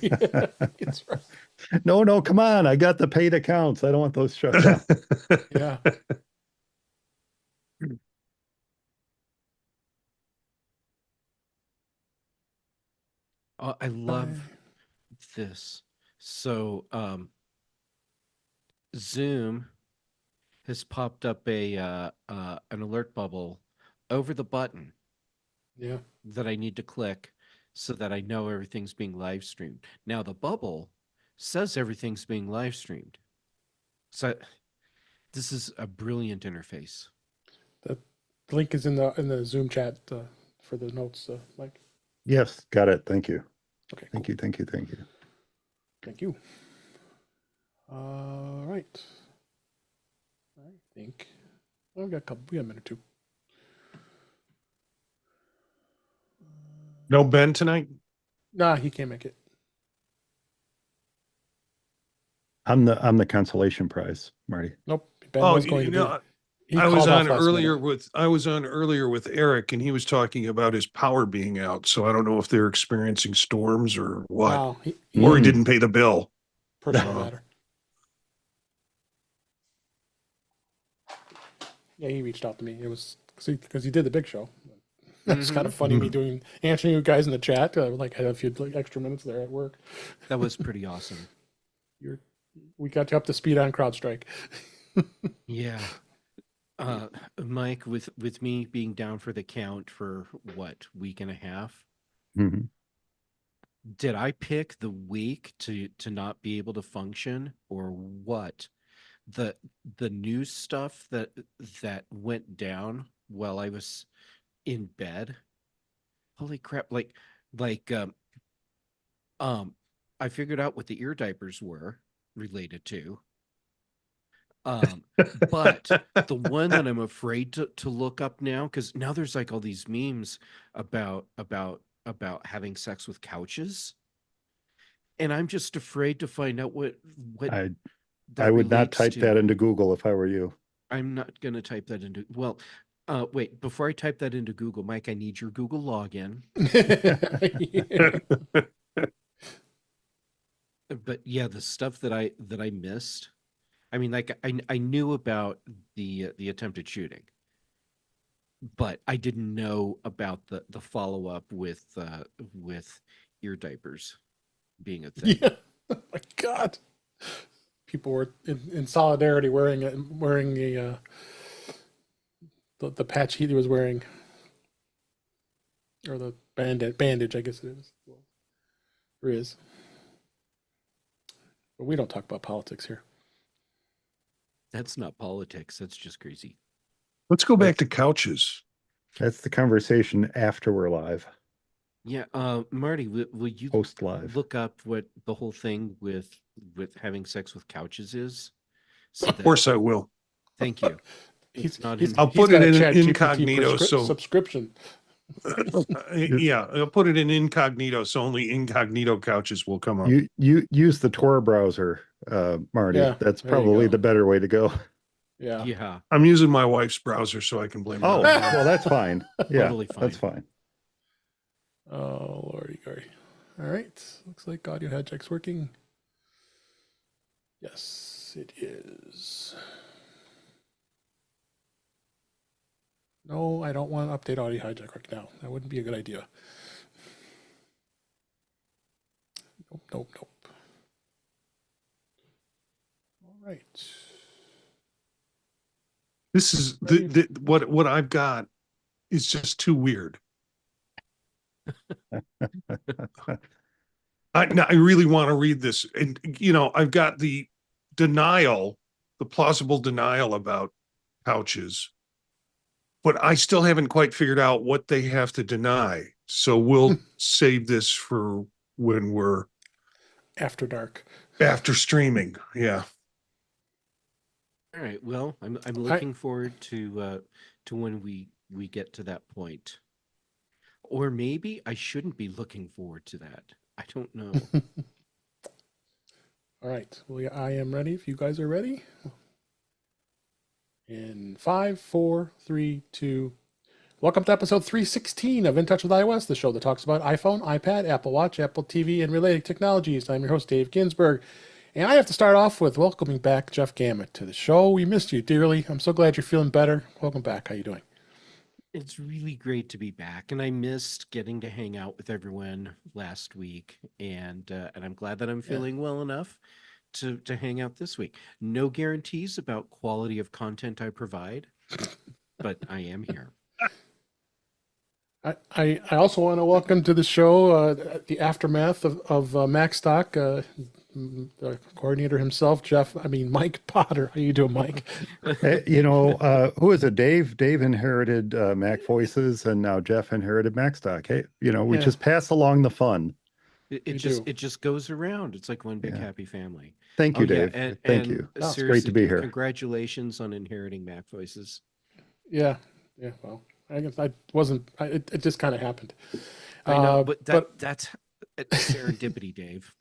Yeah, it's right. No, come on. I got the paid accounts. I don't want those shut down. Yeah. I love this. So, Zoom has popped up an alert bubble over the button Yeah. that I need to click so that I know everything's being live streamed. Now the bubble says everything's being live streamed. So this is a brilliant interface. The link is in the Zoom chat for the notes, Mike. Yes, got it. Thank you. Okay, Thank cool. you. Thank you. Thank you. Thank you. All right. I think we got a minute or two. No Ben tonight? Nah, he can't make it. I'm the consolation prize, Marty. Nope. Ben Oh, was going you to know, be. He I was called off on last earlier minute. with Eric, and he was talking about his power being out. So I don't know if they're experiencing storms or what, No, or he didn't pay the bill. personal matter. Yeah, he reached out to me. It was because he did the big show. That's kind of funny. Me answering you guys in the chat. Like had a few extra minutes there at work. That was pretty awesome. We got you up to speed on CrowdStrike. Yeah. Mike, with me being down for the count for what, week and a half, Mhm. did I pick the week to not be able to function or what? The news stuff that went down while I was in bed. Holy crap! Like I figured out what the ear diapers were related to. But the one that I'm afraid to look up now, because now there's like all these memes about having sex with couches, and I'm just afraid to find out what I that would not relates type to. that into Google if I were you. I'm not gonna type that into wait, before I type that into Google, Mike, I need your Google login. But yeah, the stuff that I missed. I mean, like I knew about the attempted shooting, but I didn't know about the follow up with ear diapers being a thing. Yeah. Oh my God. People were in solidarity wearing the patch he was wearing, or the bandage, I guess it is, or is. But we don't talk about politics here. That's not politics. That's just crazy. Let's go back to couches. That's the conversation after we're live, Yeah, Marty, will you post live. look up what the whole thing with having sex with couches is? So Of course I will. Thank you. I'll put it in Chat incognito. GPT subscription. Yeah, I'll put it in incognito, so only incognito couches will come up. You use the Tor browser, Marty. Yeah, That's there you probably go. the better way to go. Yeah. Yeah. I'm using my wife's browser, so I can blame her. Oh, well, that's fine. Yeah, Totally fine. that's fine. Oh, lordy, Gary. All right. Looks like audio hijack's working. Yes, it is. No, I don't want to update audio hijack right now. That wouldn't be a good idea. Nope. All right. This is what I've got is just too weird. I really want to read this, and I've got the plausible denial about couches, but I still haven't quite figured out what they have to deny. So we'll save this for when we're After dark. after streaming. Yeah. All right. Well, I'm looking forward to when we get to that point. Or maybe I shouldn't be looking forward to that. I don't know. All right. Well, I am ready. If you guys are ready. In 5, 4, 3, 2, Welcome to episode 316 of In Touch with iOS, the show that talks about iPhone, iPad, Apple Watch, Apple TV, and related technologies. I'm your host, Dave Ginsburg. And I have to start off with welcoming back Jeff Gamet to the show. We missed you dearly. I'm so glad you're feeling better. Welcome back. How you doing? It's really great to be back, and I missed getting to hang out with everyone last week, and I'm glad that I'm feeling well enough to hang out this week. No guarantees about quality of content I provide, but I am here. I also want to welcome to the show the aftermath of MacStock, the coordinator himself, Mike Potter. How you doing, Mike? Hey, who is it? Dave inherited Mac Voices, and now Jeff inherited MacStock. Hey, we just pass along the fun. It just goes around. It's like one big happy family. Thank you, Dave. Thank you. It's great to be here. Congratulations on inheriting Mac Voices. Yeah. Well, I guess it just kind of happened. I know, but that's serendipity, Dave.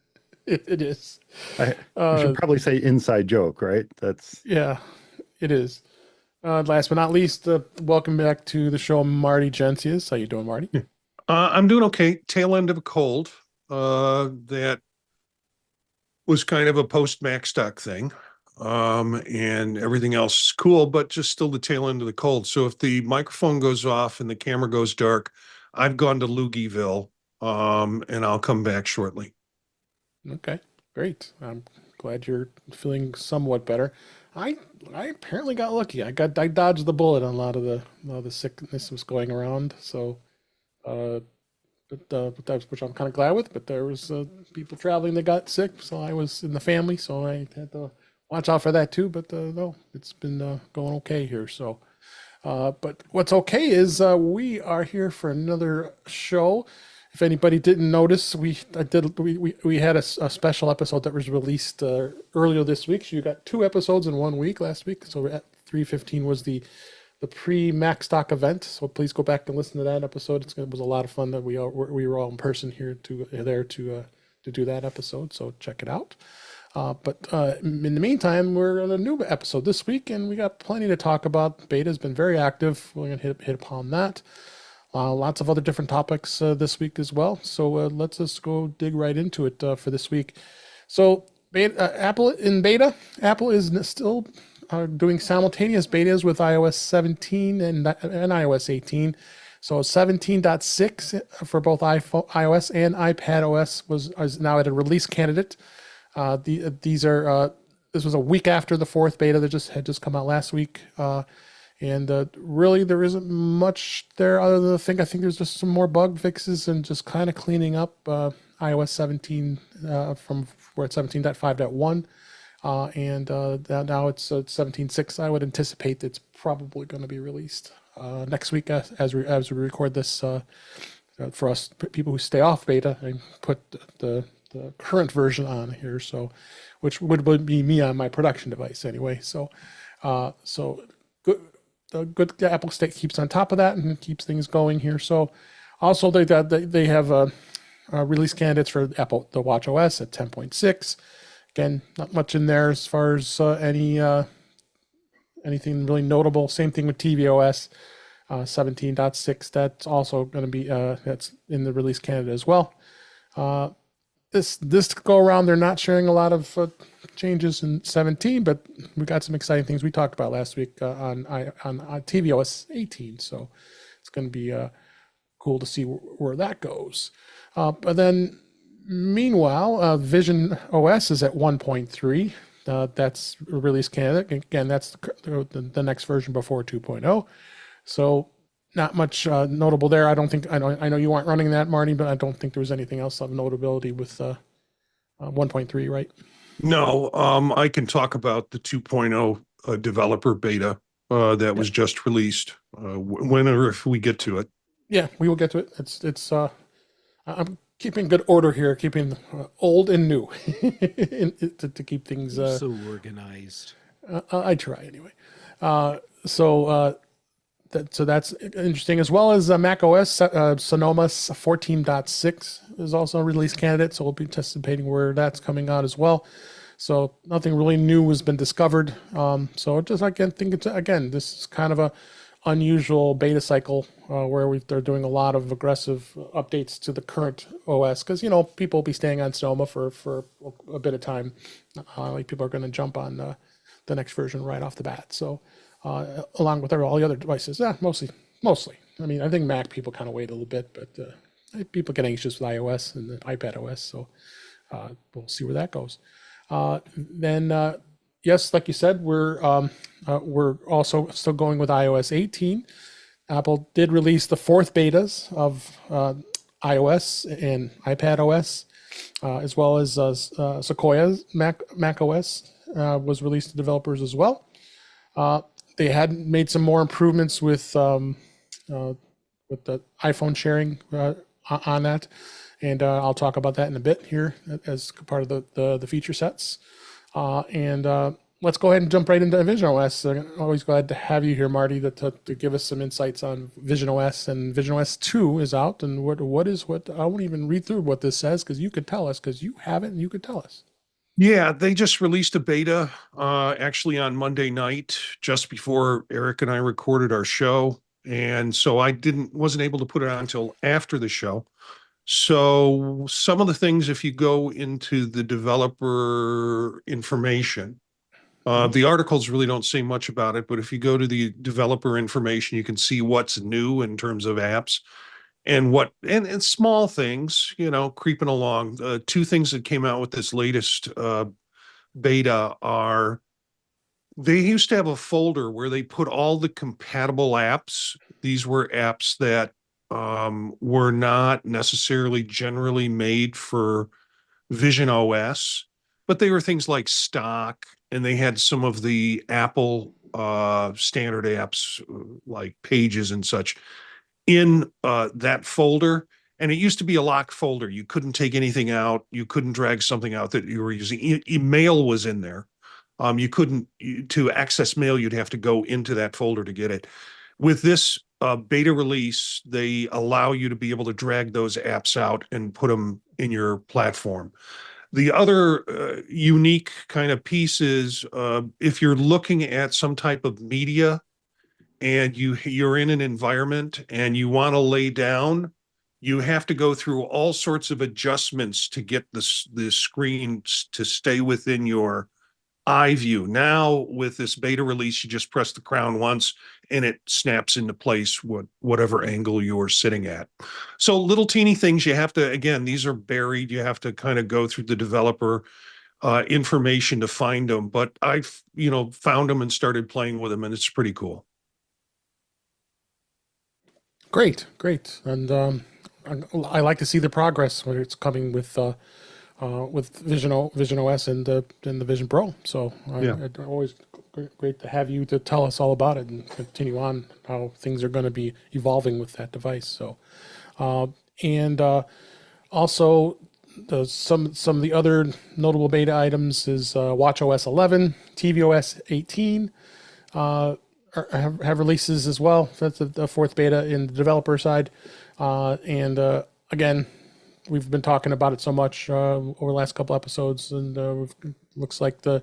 It is. We should probably say inside joke, right? Yeah, it is. Last but not least, welcome back to the show, Marty Gencius. How you doing, Marty? I'm doing okay. Tail end of a cold. That was kind of a post MacStock thing. And everything else is cool, but just still the tail end of the cold. So if the microphone goes off and the camera goes dark, I've gone to Loogieville, and I'll come back shortly. Okay, great. I'm glad you're feeling somewhat better. I apparently got lucky. I dodged the bullet on a lot of the sickness was going around. So, but that's which I'm kind of glad with. But there was people traveling that got sick, so I was in the family, so I had to watch out for that too. But no, it's been going okay here. So, but what's okay is we are here for another show. If anybody didn't notice, we had a special episode that was released earlier this week. So you got 2 episodes in 1 week last week. So at 315 was the pre-MacStock event. So please go back and listen to that episode. It was a lot of fun that we were all in person here to do that episode. So check it out. But in the meantime, we're on a new episode this week, and we got plenty to talk about. Beta's been very active. We're going to hit upon that. Lots of other different topics this week as well. So let's just go dig right into it for this week. So Apple in beta. Apple is still doing simultaneous betas with iOS 17 and iOS 18. So 17.6 for both iOS and iPadOS is now at a release candidate. This was a week after the 4th beta that had just come out last week. And really, there isn't much there other than I think there's just some more bug fixes and just kind of cleaning up iOS 17 from we're at 17.5.1. And now it's 17.6. I would anticipate it's probably going to be released next week as we record this for us people who stay off beta and put the current version on here. So, which would be me on my production device anyway. So good. The good Apple State keeps on top of that and keeps things going here. So, also they have release candidates for the Watch OS at 10.6. Again, not much in there as far as anything really notable. Same thing with tvOS 17.6. That's also going to be that's in the release candidate as well. This go around, they're not sharing a lot of changes in 17, but we got some exciting things we talked about last week on tvOS 18. So it's going to be cool to see where that goes. But then, meanwhile, Vision OS is at 1.3. That's a release candidate. Again, that's the next version before 2.0. So not much notable there. I know you weren't running that, Marty, but I don't think there was anything else of notability with 1.3, right? No, I can talk about the 2.0 developer beta that was just released whenever if we get to it. Yeah, we will get to it. I'm keeping good order here, keeping old and new to keep things so organized. I try anyway. So that's interesting, as well as Mac OS Sonoma 14.6 is also a release candidate, so we'll be anticipating where that's coming out as well. So nothing really new has been discovered. So just again, this is kind of a unusual beta cycle where they're doing a lot of aggressive updates to the current OS because people will be staying on Sonoma for a bit of time. Like people are going to jump on the next version right off the bat. So along with all the other devices, mostly. I mean, I think Mac people kind of wait a little bit, but people get anxious with iOS and the iPad OS. So we'll see where that goes. Then yes, like you said, we're also still going with iOS 18. Apple did release the fourth betas of iOS and iPad OS, as well as Sequoia's Mac OS was released to developers as well. They had made some more improvements with the iPhone sharing on that, and I'll talk about that in a bit here as part of the feature sets. Let's go ahead and jump right into Vision OS. I'm always glad to have you here, Marty, to give us some insights on Vision OS. And Vision OS 2 is out. And what I won't even read through what this says because you could tell us because you have it and you could tell us. Yeah, they just released a beta actually on Monday night, just before Eric and I recorded our show. And so I wasn't able to put it on until after the show. So some of the things, if you go into the developer information, the articles really don't say much about it, but if you go to the developer information, you can see what's new in terms of apps and and small things, creeping along. Two things that came out with this latest beta are they used to have a folder where they put all the compatible apps. These were apps that were not necessarily generally made for Vision OS, but they were things like stock, and they had some of the Apple standard apps like Pages and such in that folder. And it used to be a locked folder. You couldn't take anything out. You couldn't drag something out that you were using. Email was in there. You couldn't, to access mail, you'd have to go into that folder to get it. With this beta release, they allow you to be able to drag those apps out and put them in your platform. The other unique kind of piece is if you're looking at some type of media and you're in an environment and you want to lay down, you have to go through all sorts of adjustments to get the screen to stay within your eye view. Now with this beta release, you just press the crown once and it snaps into place whatever angle you're sitting at. So little teeny things you have to, again, these are buried. You have to kind of go through the developer information to find them. But I've, found them and started playing with them, and it's pretty cool. Great. And I like to see the progress when it's coming with Vision OS and the Vision Pro. So it's always great to have you to tell us all about it and continue on how things are going to be evolving with that device. So, also some of the other notable beta items is WatchOS 11, tvOS 18 have releases as well. That's the fourth beta in the developer side, again, we've been talking about it so much over the last couple episodes, and looks like the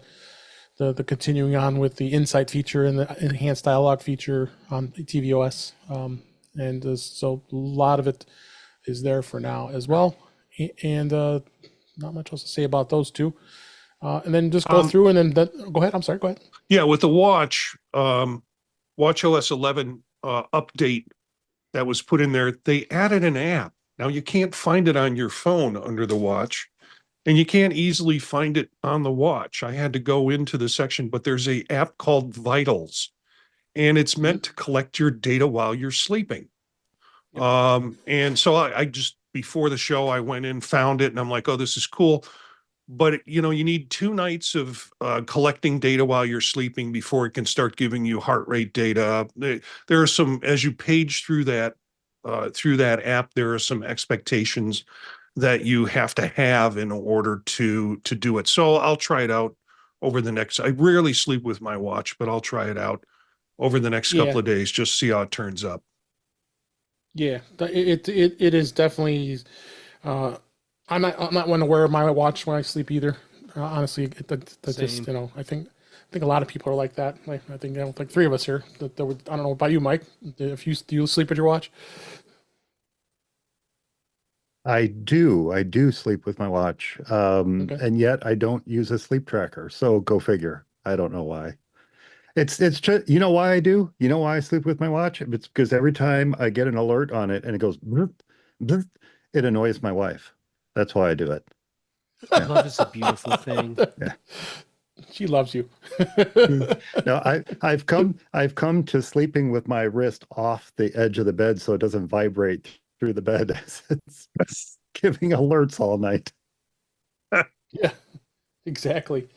continuing on with the Insight feature and the enhanced dialogue feature on tvOS, so a lot of it is there for now as well, and not much else to say about those two. And then just go through and then go ahead. I'm sorry. Go ahead. Yeah, with the watch, WatchOS 11 update that was put in there, they added an app. Now you can't find it on your phone under the watch, and you can't easily find it on the watch. I had to go into the section, but there's a app called Vitals, and it's meant to collect your data while you're sleeping. And so I just, before the show, I went in, found it, and I'm like, oh, this is cool. But, you need 2 nights of collecting data while you're sleeping before it can start giving you heart rate data. There are some, as you page through that app, there are some expectations that you have to have in order to do it. So I'll try it out over the next, I rarely sleep with my watch, but I'll try it out over the next couple of days, just see how it turns up. Yeah, it is definitely, I'm not one to wear my watch when I sleep either. Honestly, that just, I think think a lot of people are like that. I think I don't think three of us here. That there would, I don't know about you, Mike. If you do you sleep with your watch? I do sleep with my watch. Okay. And yet I don't use a sleep tracker. So go figure. I don't know why. It's just, you know why I do? You know why I sleep with my watch? It's because every time I get an alert on it and it goes, bloop, bloop, it annoys my wife. That's why I do it. Yeah. Love is a beautiful thing. Yeah. She loves you. No, I've come to sleeping with my wrist off the edge of the bed so it doesn't vibrate through the bed as it's giving alerts all night. Yeah, exactly.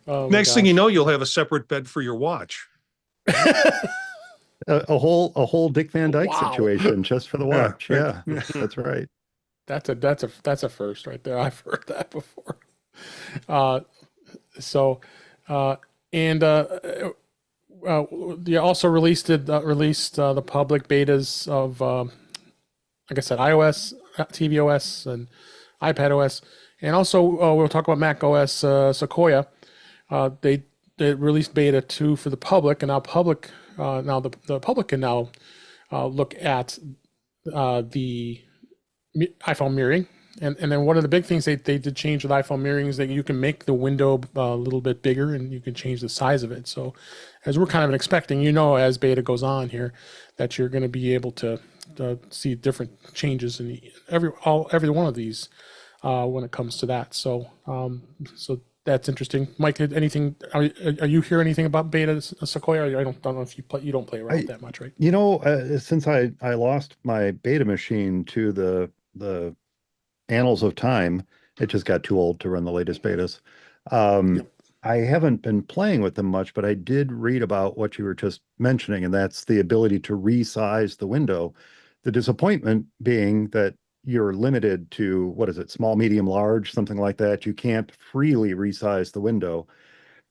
Oh my Next thing you gosh. know, you'll have a separate bed for your watch. A whole Dick Van Dyke Wow. situation just for the Yeah, watch. right. Yeah, that's right. That's a first right there. I've heard that before. Uh, so, and they also released the public betas of like I said, iOS, tvOS, and iPadOS, and also we'll talk about Mac OS Sequoia. They released beta 2 for the public, and now the public can now look at the iPhone mirroring. And then one of the big things they did change with iPhone mirroring is that you can make the window a little bit bigger and you can change the size of it. So as we're kind of expecting, as beta goes on here, that you're going to be able to see different changes in every one of these when it comes to that. So so that's interesting. Mike, anything? Are you hear anything about beta Sequoia? I don't know if you don't play around that much, right? Since I lost my beta machine to the annals of time, it just got too old to run the latest betas. Yep. I haven't been playing with them much, but I did read about what you were just mentioning, and that's the ability to resize the window. The disappointment being that you're limited to, what is it, small, medium, large, something like that. You can't freely resize the window.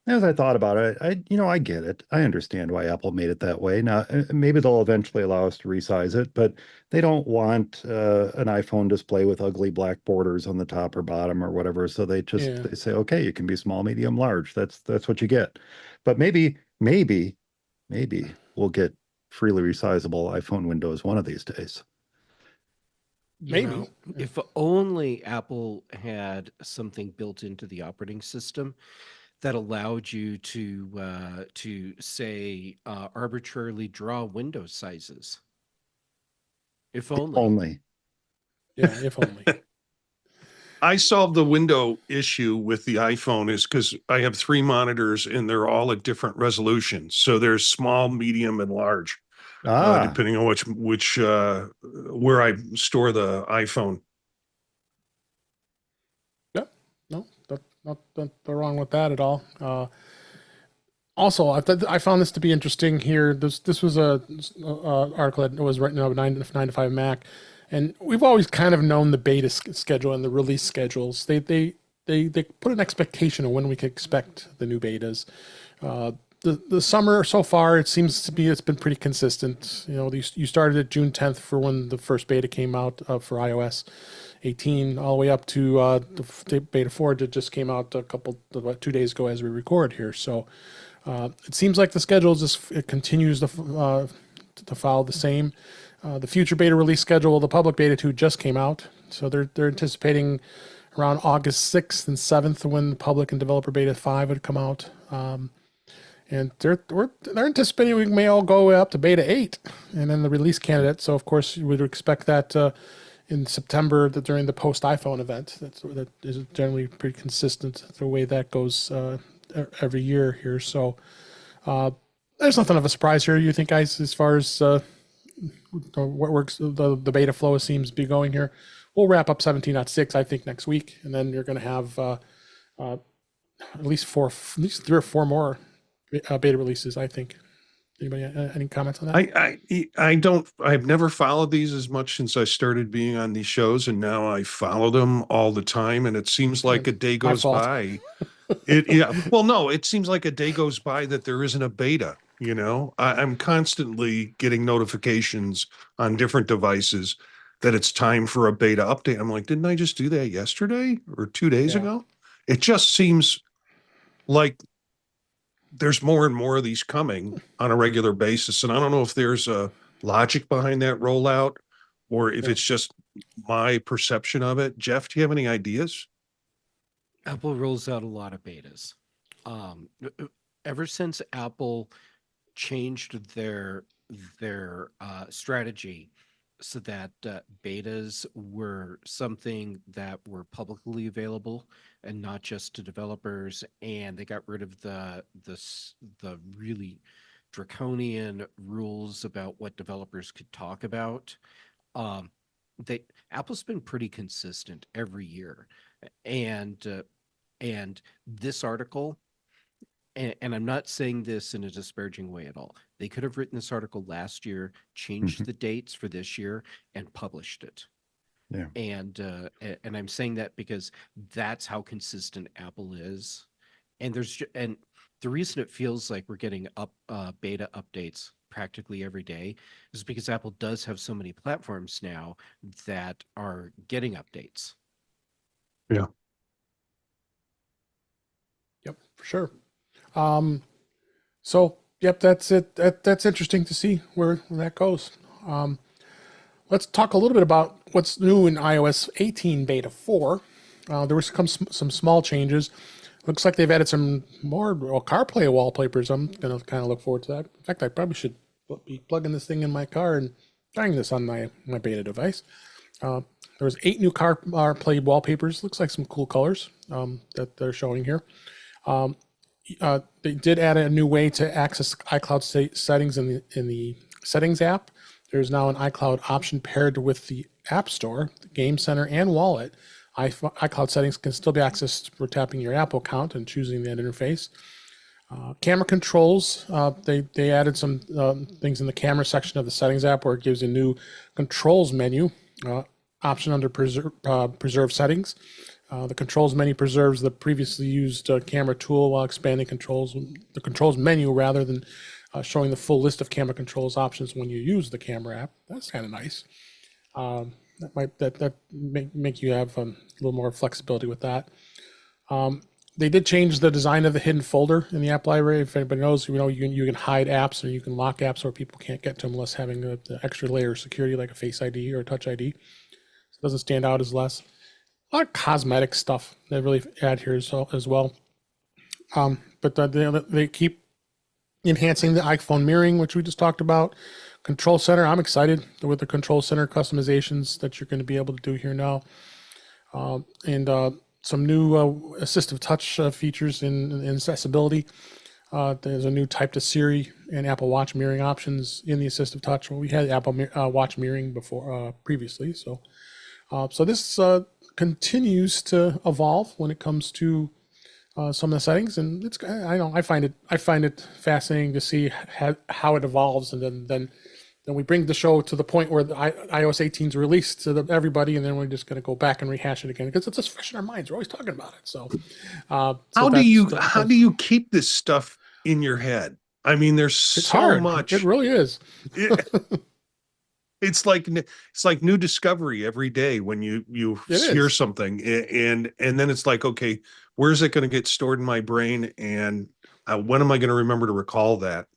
As I thought about it, I get it. I understand why Apple made it that way. Now, maybe they'll eventually allow us to resize it, but they don't want an iPhone display with ugly black borders on the top or bottom or whatever. So they Yeah. say, okay, you can be small, medium, large. That's what you get. But maybe we'll get freely resizable iPhone windows one of these days. Maybe. If only Apple had something built into the operating system that allowed you to say arbitrarily draw window sizes. If only. Only. Yeah, if only. I solved the window issue with the iPhone is because I have 3 monitors and they're all at different resolutions. So there's small, medium, and large, depending on which where I store the iPhone. Yeah, no, not wrong with that at all. Also, I found this to be interesting here. This was a article that was written about 9 to 5 Mac, and we've always kind of known the beta schedule and the release schedules. They put an expectation of when we could expect the new betas. The summer so far, it's been pretty consistent. You started at June 10th for when the first beta came out for iOS 18, all the way up to the beta 4 that just came out about 2 days ago as we record here. So it seems like the schedule it continues to follow the same. The future beta release schedule, the public beta 2 just came out, so they're anticipating around August 6th and 7th when the public and developer beta 5 would come out. And they're anticipating we may all go up to beta 8 and then the release candidate. So of course you would expect that in September during the post iPhone event. That is generally pretty consistent the way that goes every year here. So there's nothing of a surprise here, you think, guys, as far as what works the beta flow seems to be going here. We'll wrap up 17.6 I think next week, and then you're going to have at least 3 or 4 more beta releases, I think. Anybody any comments on that? I've never followed these as much since I started being on these shows, and now I follow them all the time, and it seems like a day goes by. It seems like a day goes by that there isn't a beta. I'm constantly getting notifications on different devices that it's time for a beta update. I'm like, didn't I just do that yesterday or 2 days ago? It just seems like there's more and more of these coming on a regular basis. And I don't know if there's a logic behind that rollout or if Yeah. it's just my perception of it. Jeff, do you have any ideas? Apple rolls out a lot of betas. Ever since Apple changed their strategy so that betas were something that were publicly available and not just to developers, and they got rid of the really draconian rules about what developers could talk about. Um, they Apple's been pretty consistent every year, and this article, and I'm not saying this in a disparaging way at all. They could have written this article last year, changed Mhm. the dates for this year, and published it. Yeah. And I'm saying that because that's how consistent Apple is. And and the reason it feels like we're getting beta updates practically every day is because Apple does have so many platforms now that are getting updates. Yeah. Yep, for sure. So yep, that's it. That's interesting to see where that goes. Let's talk a little bit about what's new in iOS 18 Beta 4. There was some small changes. Looks like they've added some more CarPlay wallpapers. I'm gonna kind of look forward to that. In fact, I probably should be plugging this thing in my car and trying this on my beta device. There was 8 new CarPlay wallpapers. Looks like some cool colors that they're showing here. They did add a new way to access iCloud settings in the Settings app. There's now an iCloud option paired with the App Store, the Game Center, and Wallet. iCloud settings can still be accessed for tapping your Apple account and choosing that interface. Camera controls, they added some things in the camera section of the Settings app where it gives a new controls menu option under preserve settings. The controls menu preserves the previously used camera tool while expanding the controls menu rather than showing the full list of camera controls options when you use the camera app. That's kind of nice. That make you have a little more flexibility with that. They did change the design of the hidden folder in the app library. If anybody knows, you can hide apps or you can lock apps where people can't get to them unless having the extra layer of security like a Face ID or a Touch ID. So it doesn't stand out as less. A lot of cosmetic stuff they really add here as well. But they keep enhancing the iPhone mirroring, which we just talked about. Control Center, I'm excited with the Control Center customizations that you're going to be able to do here now. And some new assistive touch features in accessibility. There's a new Type to Siri and Apple Watch mirroring options in the assistive touch. Well, we had Apple Watch mirroring before previously, so this continues to evolve when it comes to some of the settings, and I find it fascinating to see how it evolves, and then we bring the show to the point where the iOS 18 is released to everybody, and then we're just going to go back and rehash it again because it's just fresh in our minds. We're always talking about it. So, How do you keep this stuff in your head? I mean, there's it's so hard. much. It really is. It's like new discovery every day when you hear something, and then it's like, okay, where's it going to get stored in my brain, and when am I going to remember to recall that?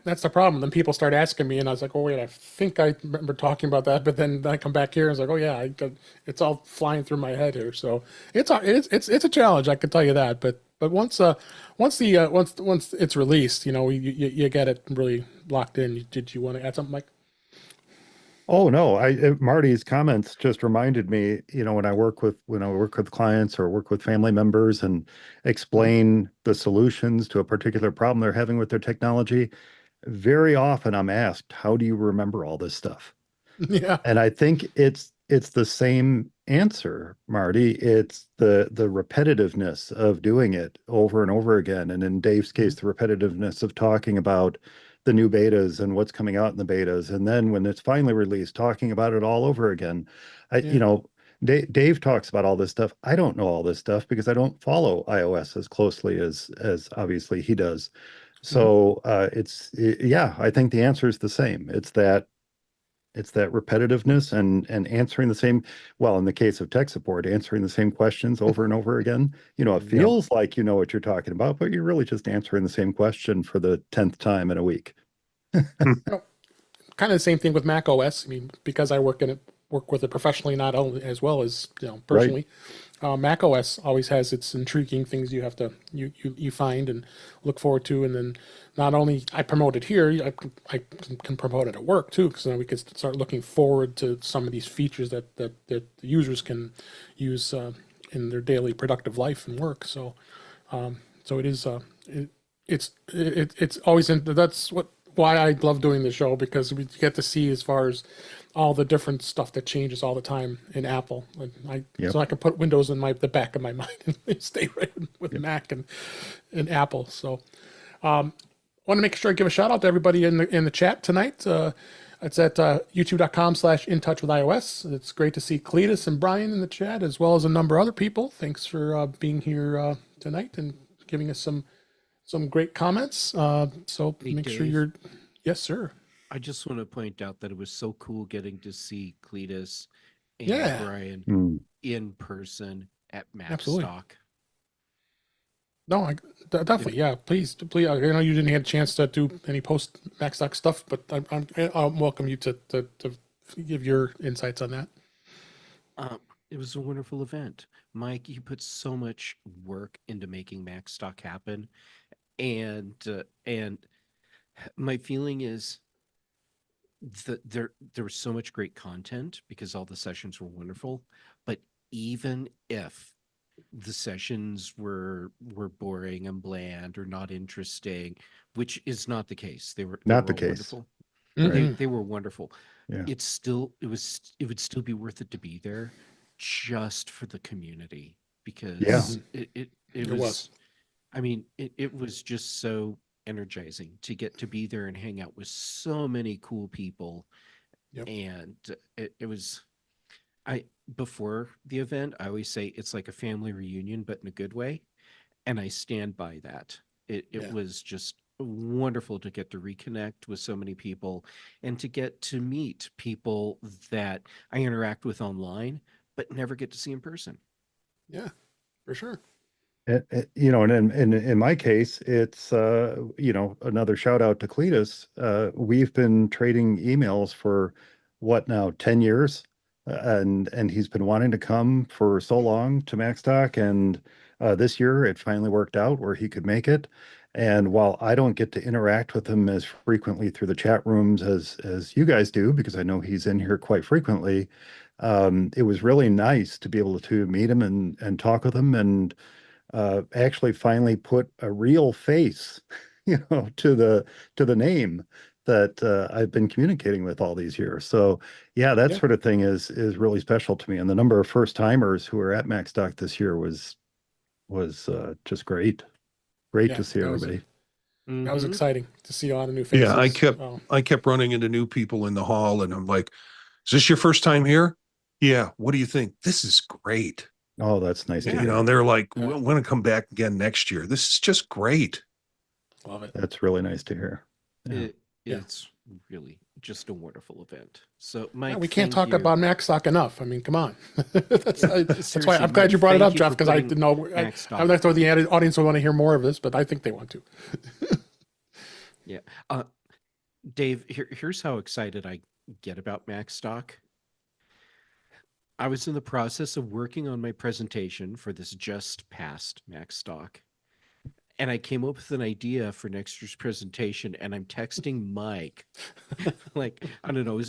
That's the problem. Then people start asking me, and I was like, "Oh wait, I think I remember talking about that." But then I come back here and it's like, "Oh yeah, it's all flying through my head here." So it's a challenge, I can tell you that. But once it's released, you get it really locked in. Did you want to add something, Mike? Oh no, Marty's comments just reminded me, when I work with clients or work with family members and explain the solutions to a particular problem they're having with their technology, very often I'm asked, how do you remember all this stuff? Yeah. And I think it's the same answer, Marty. It's the repetitiveness of doing it over and over again. And in Dave's case, the repetitiveness of talking about the new betas and what's coming out in the betas. And then when it's finally released, talking about it all over again. Dave talks about all this stuff. I don't know all this stuff because I don't follow iOS as closely as obviously he does. So I think the answer is the same. It's that it's that repetitiveness and answering the same, well, in the case of tech support, answering the same questions over and over again. It Mhm. feels like you know what you're talking about, but you're really just answering the same question for the 10th time in a week. Kind of the same thing with Mac OS. I mean, because I work with it professionally, not only as well as personally. Mac OS always has its intriguing things you have to you find and look forward to, and then not only I promote it here, I can promote it at work too, because then we can start looking forward to some of these features that the users can use in their daily productive life and work. So it is it's always that's why I love doing the show, because we get to see as far as all the different stuff that changes all the time in Apple, and Yep. so I can put Windows in the back of my mind and stay right with Mac and Apple. So I want to make sure I give a shout out to everybody in the chat tonight. It's at youtube.com/intouchwithios. It's great to see Cletus and Brian in the chat, as well as a number of other people. Thanks for being here tonight and giving us some great comments. So Hey, make sure Dave. you're, yes, sir. I just want to point out that it was so cool getting to see Cletus and Yeah. Brian Mm. in person at Absolutely. Macstock. No, definitely, yeah. Please. I know you didn't have a chance to do any post Macstock stuff, but I'll welcome you to give your insights on that. It was a wonderful event. Mike, you put so much work into making Macstock happen, and my feeling is that there was so much great content because all the sessions were wonderful. But even if the sessions were boring and bland or not interesting, which is not the case, they were Not the all case. wonderful. Mhm. They were wonderful. Yeah. It would still be worth it to be there just for the community, because Yeah. it It was, was. I mean, it was just so energizing to get to be there and hang out with so many cool people. Yep. And it was, I before the event, I always say it's like a family reunion, but in a good way. And I stand by that. It Yeah. was just wonderful to get to reconnect with so many people and to get to meet people that I interact with online, but never get to see in person. Yeah, for sure. And in my case, it's another shout out to Cletus. We've been trading emails for what now, 10 years? And he's been wanting to come for so long to Macstock, and this year it finally worked out where he could make it. And while I don't get to interact with him as frequently through the chat rooms as you guys do, because I know he's in here quite frequently, it was really nice to be able to meet him and talk with him, and actually finally put a real face, to the name that I've been communicating with all these years. So yeah, that Yeah. sort of thing is really special to me. And the number of first timers who are at Macstock this year was just great. Great Yeah, to see that was everybody. that was Mhm. exciting to see a lot of new faces. Yeah, Oh, I kept running into new people in the hall, and I'm like, "Is this your first time here?" Yeah. What do you think? This is great. Oh, that's nice to Yeah. You know, hear. and they're like, Yeah. "We want to come back again next year. This is just great." love it. That's really nice to hear. Yeah. It, Yeah. it's really just a wonderful event. So, Yeah, Mike, we can't thank talk you. about Macstock enough. I mean, come on. that's why Seriously, I'm glad Mike, you brought it thank up, you Jeff, for because I putting didn't know. I Macstock. would thought the audience will want to hear more of this, but I think they want to. Yeah. Dave, here's how excited I get about Macstock. I was in the process of working on my presentation for this just past Macstock, and I came up with an idea for next year's presentation, and I'm texting Mike. Like, I don't know,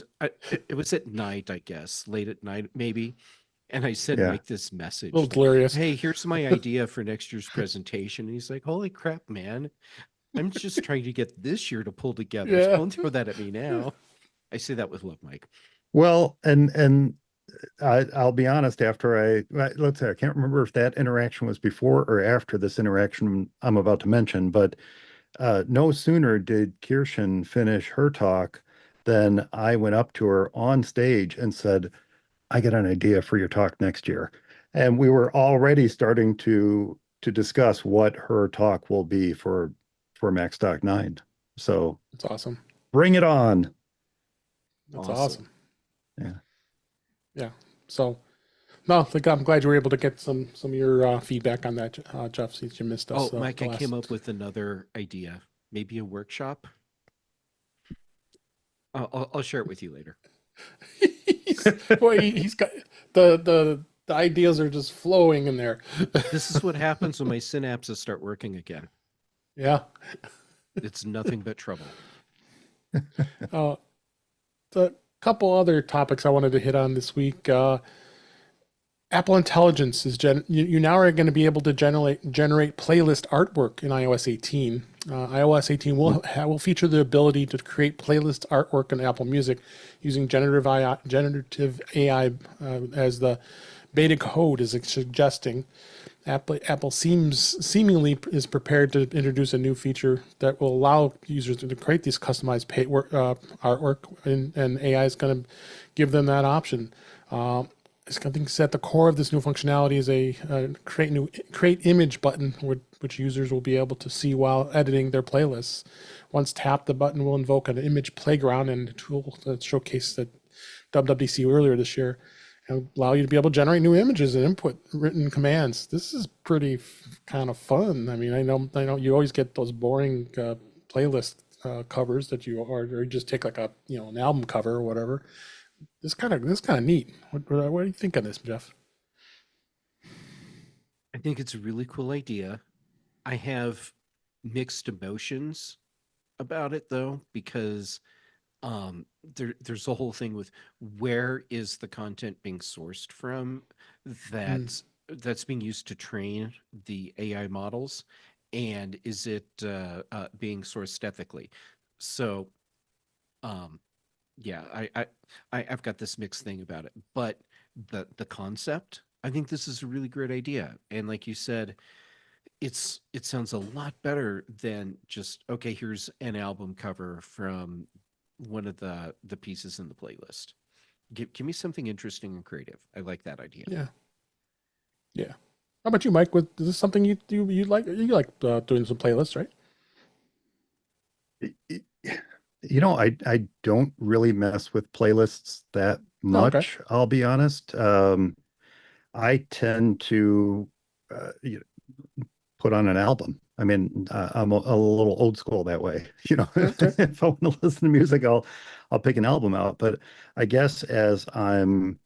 it was at night, I guess, late at night, maybe. And I sent Yeah. Mike this message. A little like, delirious. hey, here's my idea for next year's presentation. And he's like, holy crap, man. I'm just trying to get this year to pull together. So Yeah. don't throw that at me now. I say that with love, Mike. Well, and I'll be honest, let's say, I can't remember if that interaction was before or after this interaction I'm about to mention, but no sooner did Kirsten finish her talk than I went up to her on stage and said, I got an idea for your talk next year. And we were already starting to discuss what her talk will be for Max Talk 9. So That's awesome. bring it on. That's awesome. Yeah. So no, like, I'm glad you were able to get some of your feedback on that, Jeff, since you missed us. Oh, Mike, the I last. came up with another idea. Maybe a workshop. I'll share it with you later. Boy, he's got the ideas are just flowing in there. This is what happens when my synapses start working again. Yeah. It's nothing but trouble. The couple other topics I wanted to hit on this week. Apple Intelligence is you now are going to be able to generate playlist artwork in iOS 18. iOS 18 will feature the ability to create playlist artwork in Apple Music using generative AI as the beta code is suggesting. Apple seemingly is prepared to introduce a new feature that will allow users to create these customized artwork, and AI is going to give them that option. I think at the core of this new functionality is a create image button, which users will be able to see while editing their playlists. Once tapped, the button will invoke an image playground and a tool that showcased at WWDC earlier this year, and allow you to be able to generate new images and input written commands. This is pretty kind of fun. I mean, I know you always get those boring playlist covers that or you just take like an album cover or whatever. This kind of neat. What do you think of this, Jeff? I think it's a really cool idea. I have mixed emotions about it though, because there's a whole thing with where is the content being sourced from that's being used to train the AI models, and is it being sourced ethically? So yeah, I've got this mixed thing about it, but the concept, I think this is a really great idea, and like you said, it sounds a lot better than just, okay, here's an album cover from one of the pieces in the playlist. Give me something interesting and creative. I like that idea. Yeah. How about you, Mike? Is this something you like? You like doing some playlists, right? I don't really mess with playlists that Oh, okay. much, I'll be honest. I tend to put on an album. I mean, I'm a little old school that way. Okay. If I want to listen to music, I'll pick an album out. But I guess as I'm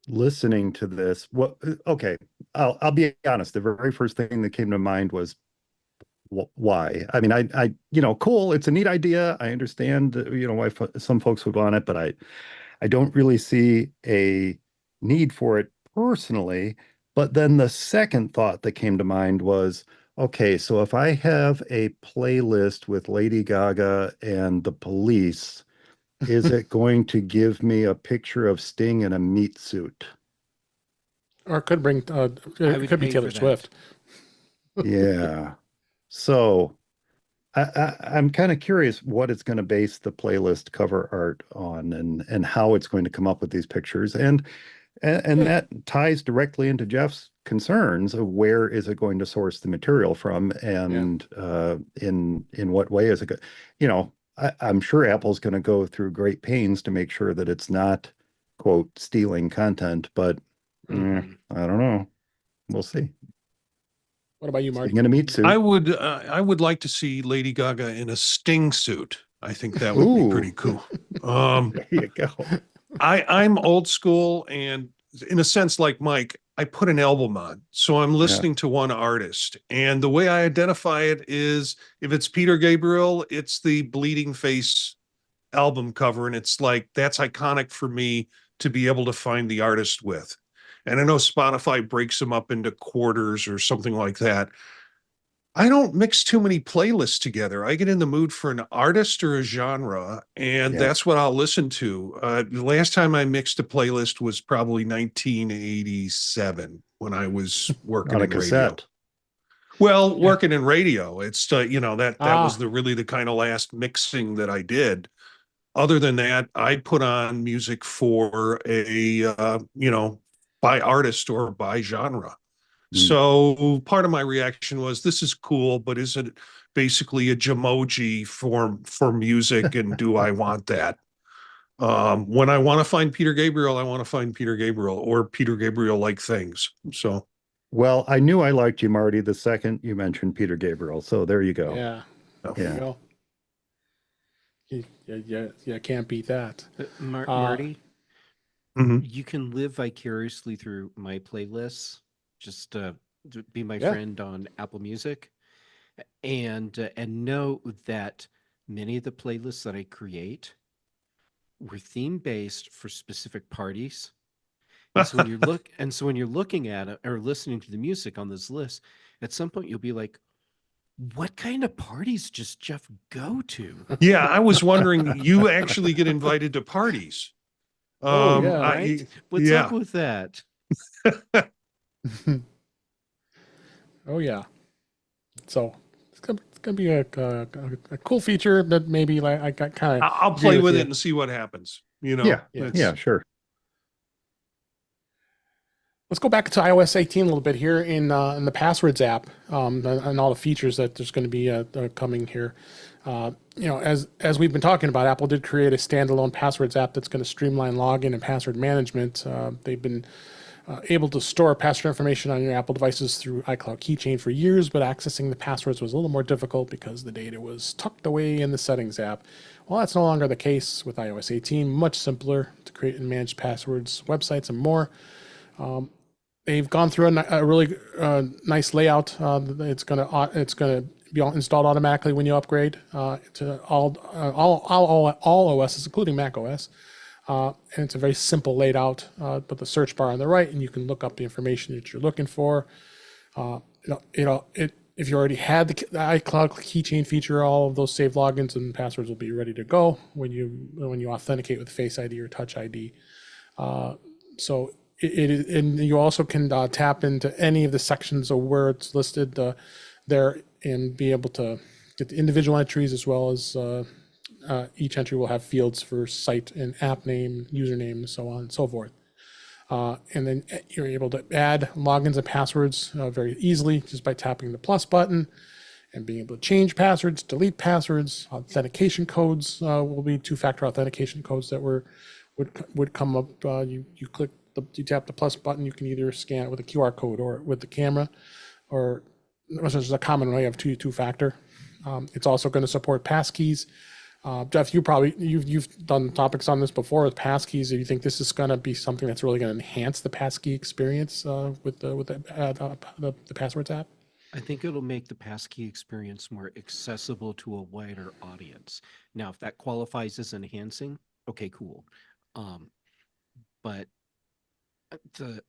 listening to this, okay, I'll be honest. The very first thing that came to mind was why. I mean, I cool. It's a neat idea. I understand, why some folks would want it, but I don't really see a need for it personally. But then the second thought that came to mind was, okay, so if I have a playlist with Lady Gaga and the Police, is it going to give me a picture of Sting in a meat suit? Or it could bring. It could be Taylor Swift. Yeah. So I'm kind of curious what it's going to base the playlist cover art on, and how it's going to come up with these pictures. And that ties directly into Jeff's concerns of where is it going to source the material from, and in what way is it going? I'm sure Apple's going to go through great pains to make sure that it's not, quote, stealing content, but I don't know. We'll see. What about you, Marty? In a meat suit. I would like to see Lady Gaga in a Sting suit. I think that would be pretty cool. There you go. I'm old school, and in a sense, like Mike, I put an album on. So I'm listening to one artist. And the way I identify it is, if it's Peter Gabriel, it's the Bleeding Face album cover. And it's like, that's iconic for me to be able to find the artist with. And I know Spotify breaks them up into quarters or something like that. I don't mix too many playlists together. I get in the mood for an artist or a genre, and that's what I'll listen to. The last time I mixed a playlist was probably 1987 when I was working On a in radio. cassette. Well, working in radio, it's that was really the kind of last mixing that I did. Other than that, I put on music for a by artist or by genre. So part of my reaction was, this is cool, but is it basically a Jamoji for music? And do I want that? When I want to find Peter Gabriel, I want to find Peter Gabriel or Peter Gabriel like things. So Well, I knew I liked you, Marty, the second you mentioned Peter Gabriel. So there you go. Yeah. yeah. There you Yeah. go. Yeah, can't beat that. Marty, Mhm. you can live vicariously through my playlists. Just be my Yeah. friend on Apple Music, and know that many of the playlists that I create were theme based for specific parties. And so when you're looking at it or listening to the music on this list, at some point you'll be like, what kind of parties does Jeff go to? Yeah, I was wondering, you actually get invited to parties. Oh, yeah. Right? What's yeah. up with that? Oh yeah. So it's gonna be a cool feature that maybe like I got kind of. I'll play with it and see what happens. You know, Yeah. It's- Yeah, sure. Let's go back to iOS 18 a little bit here in the Passwords app and all the features that there's going to be coming here. As we've been talking about, Apple did create a standalone Passwords app that's going to streamline login and password management. They've been able to store password information on your Apple devices through iCloud Keychain for years, but accessing the passwords was a little more difficult because the data was tucked away in the Settings app. Well, that's no longer the case with iOS 18. Much simpler to create and manage passwords, websites, and more. They've gone through a really nice layout. It's gonna be installed automatically when you upgrade to all OSs, including Mac OS. And it's a very simple layout. But the search bar on the right, and you can look up the information that you're looking for. If you already had the iCloud keychain feature, all of those saved logins and passwords will be ready to go when you authenticate with Face ID or Touch ID. So and you also can tap into any of the sections of where it's listed there and be able to get the individual entries as well as each entry will have fields for site and app name, username, and so on and so forth. And then you're able to add logins and passwords very easily just by tapping the plus button and being able to change passwords, delete passwords. Authentication codes will be two-factor authentication codes that would come up. You tap the plus button. You can either scan it with a QR code or with the camera, or which is a common way of two-factor. It's also going to support passkeys. Jeff, you've done topics on this before with passkeys. Do you think this is going to be something that's really going to enhance the passkey experience with the Passwords app? I think it'll make the passkey experience more accessible to a wider audience. Now, if that qualifies as enhancing, okay, cool. But the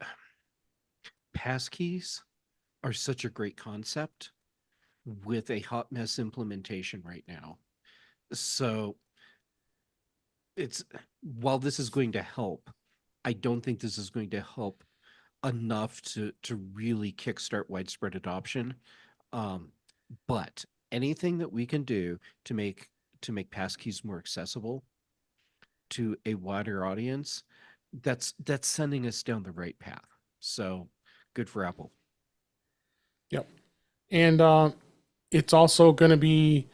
passkeys are such a great concept with a hot mess implementation right now. So while this is going to help, I don't think this is going to help enough to really kickstart widespread adoption. But anything that we can do to make passkeys more accessible to a wider audience, that's sending us down the right path. So good for Apple. Yep. And it's also going to be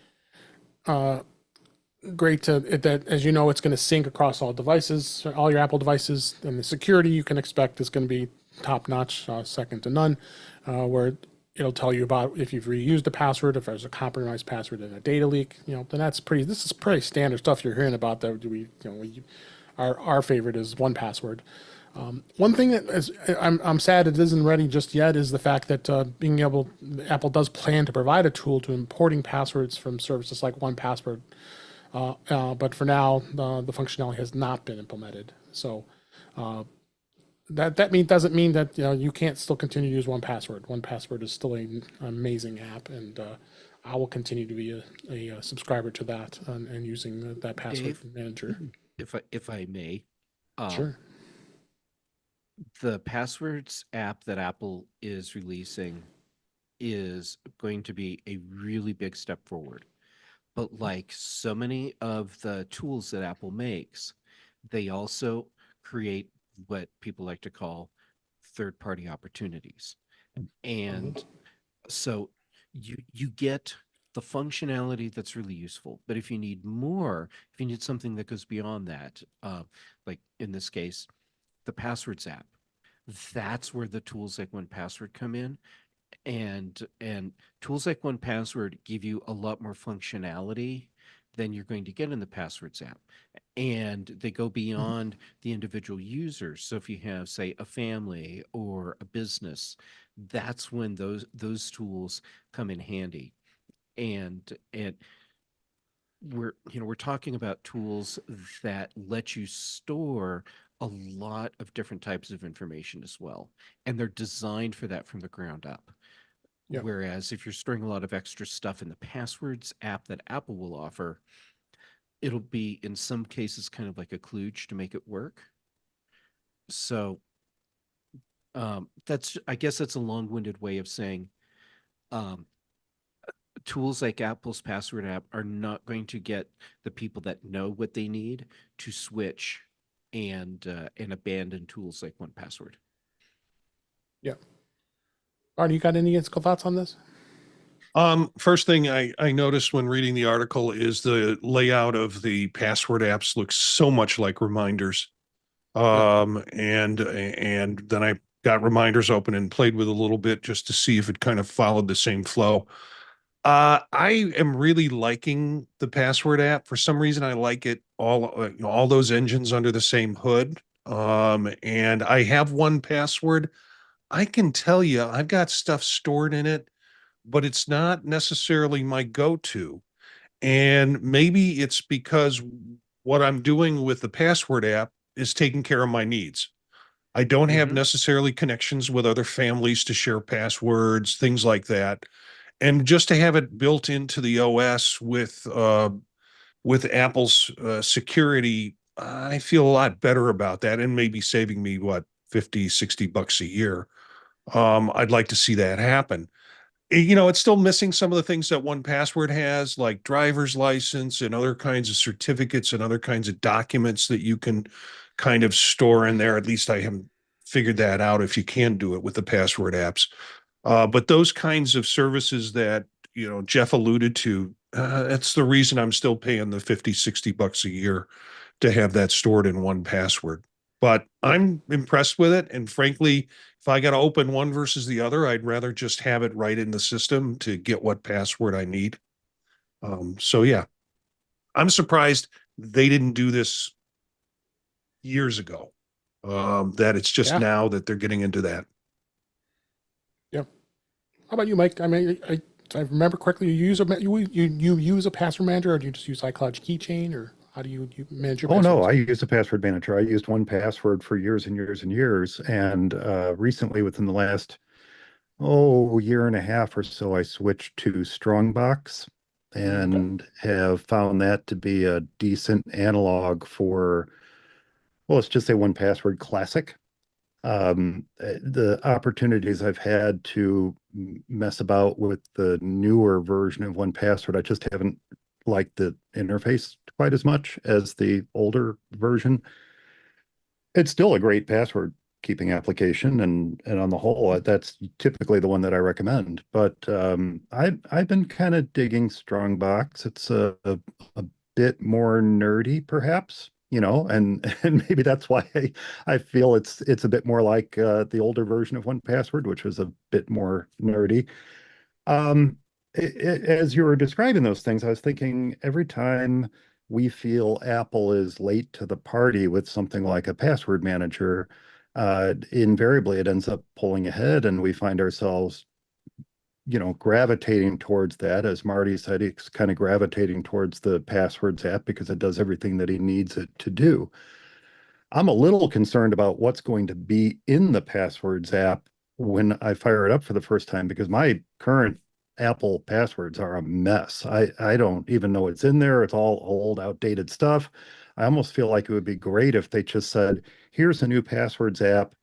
great that, as you know, it's going to sync across all devices, all your Apple devices, and the security you can expect is going to be top notch, second to none, where it'll tell you about if you've reused a password, if there's a compromised password and a data leak, then this is pretty standard stuff you're hearing about that our favorite is 1Password. One thing that is, I'm sad it isn't ready just yet is the fact that Apple does plan to provide a tool to importing passwords from services like 1Password. But for now, the functionality has not been implemented. So that doesn't mean that you can't still continue to use 1Password. 1Password is still an amazing app, and I will continue to be a subscriber to that and using that password Dave? manager. If I may, Sure. the Passwords app that Apple is releasing is going to be a really big step forward. But like so many of the tools that Apple makes, they also create what people like to call third-party opportunities. And so you get the functionality that's really useful. But if you need more, if you need something that goes beyond that, like in this case, the passwords app, that's where the tools like 1Password come in. And tools like 1Password give you a lot more functionality than you're going to get in the passwords app. And they go beyond the individual users. So if you have, say, a family or a business, that's when those tools come in handy. And we're talking about tools that let you store a lot of different types of information as well, and they're designed for that from the ground up. Yeah. Whereas if you're storing a lot of extra stuff in the passwords app that Apple will offer, it'll be in some cases kind of like a kludge to make it work. So that's, I guess that's a long-winded way of saying um, tools like Apple's password app are not going to get the people that know what they need to switch and abandon tools like 1Password. Yeah. Arnie, you got any thoughts on this? First thing I noticed when reading the article is the layout of the password apps looks so much like reminders. And then I got reminders open and played with a little bit just to see if it kind of followed the same flow. I am really liking the password app. For some reason, I like it all those engines under the same hood. And I have 1Password. I can tell you, I've got stuff stored in it, but it's not necessarily my go-to. And maybe it's because what I'm doing with the password app is taking care of my needs. I don't have necessarily connections with other families to share passwords, things like that. And just to have it built into the OS with Apple's security, I feel a lot better about that, and maybe saving me what, 50, $60 a year. I'd like to see that happen. It's still missing some of the things that 1Password has, like driver's license and other kinds of certificates and other kinds of documents that you can kind of store in there. At least I haven't figured that out if you can do it with the password apps. But those kinds of services that, Jeff alluded to, that's the reason I'm still paying the 50, $60 a year to have that stored in 1Password. But I'm impressed with it. And frankly, if I got to open one versus the other, I'd rather just have it right in the system to get what password I need. So yeah, I'm surprised they didn't do this years ago. That it's just Yeah. now that they're getting into that. Yeah. How about you, Mike? I mean, I remember correctly. You use a password manager, or do you just use iCloud Keychain, or how do you manage your Oh no, passwords? I use a password manager. I used 1Password for years and years and years. And recently, within the last year and a half or so, I switched to Strongbox and have found that to be a decent analog for, well, let's just say 1Password Classic. The opportunities I've had to mess about with the newer version of 1Password, I just haven't liked the interface quite as much as the older version. It's still a great password keeping application, and on the whole, that's typically the one that I recommend. But I've been kind of digging Strongbox. It's a bit more nerdy, perhaps, and maybe that's why I feel it's a bit more like the older version of 1Password, which was a bit more nerdy. Um, as you were describing those things, I was thinking every time we feel Apple is late to the party with something like a password manager, invariably it ends up pulling ahead, and we find ourselves, gravitating towards that. As Marty said, he's kind of gravitating towards the passwords app because it does everything that he needs it to do. I'm a little concerned about what's going to be in the passwords app when I fire it up for the first time, because my current Apple passwords are a mess. I don't even know what's in there. It's all old, outdated stuff. I almost feel like it would be great if they just said, here's a new passwords app.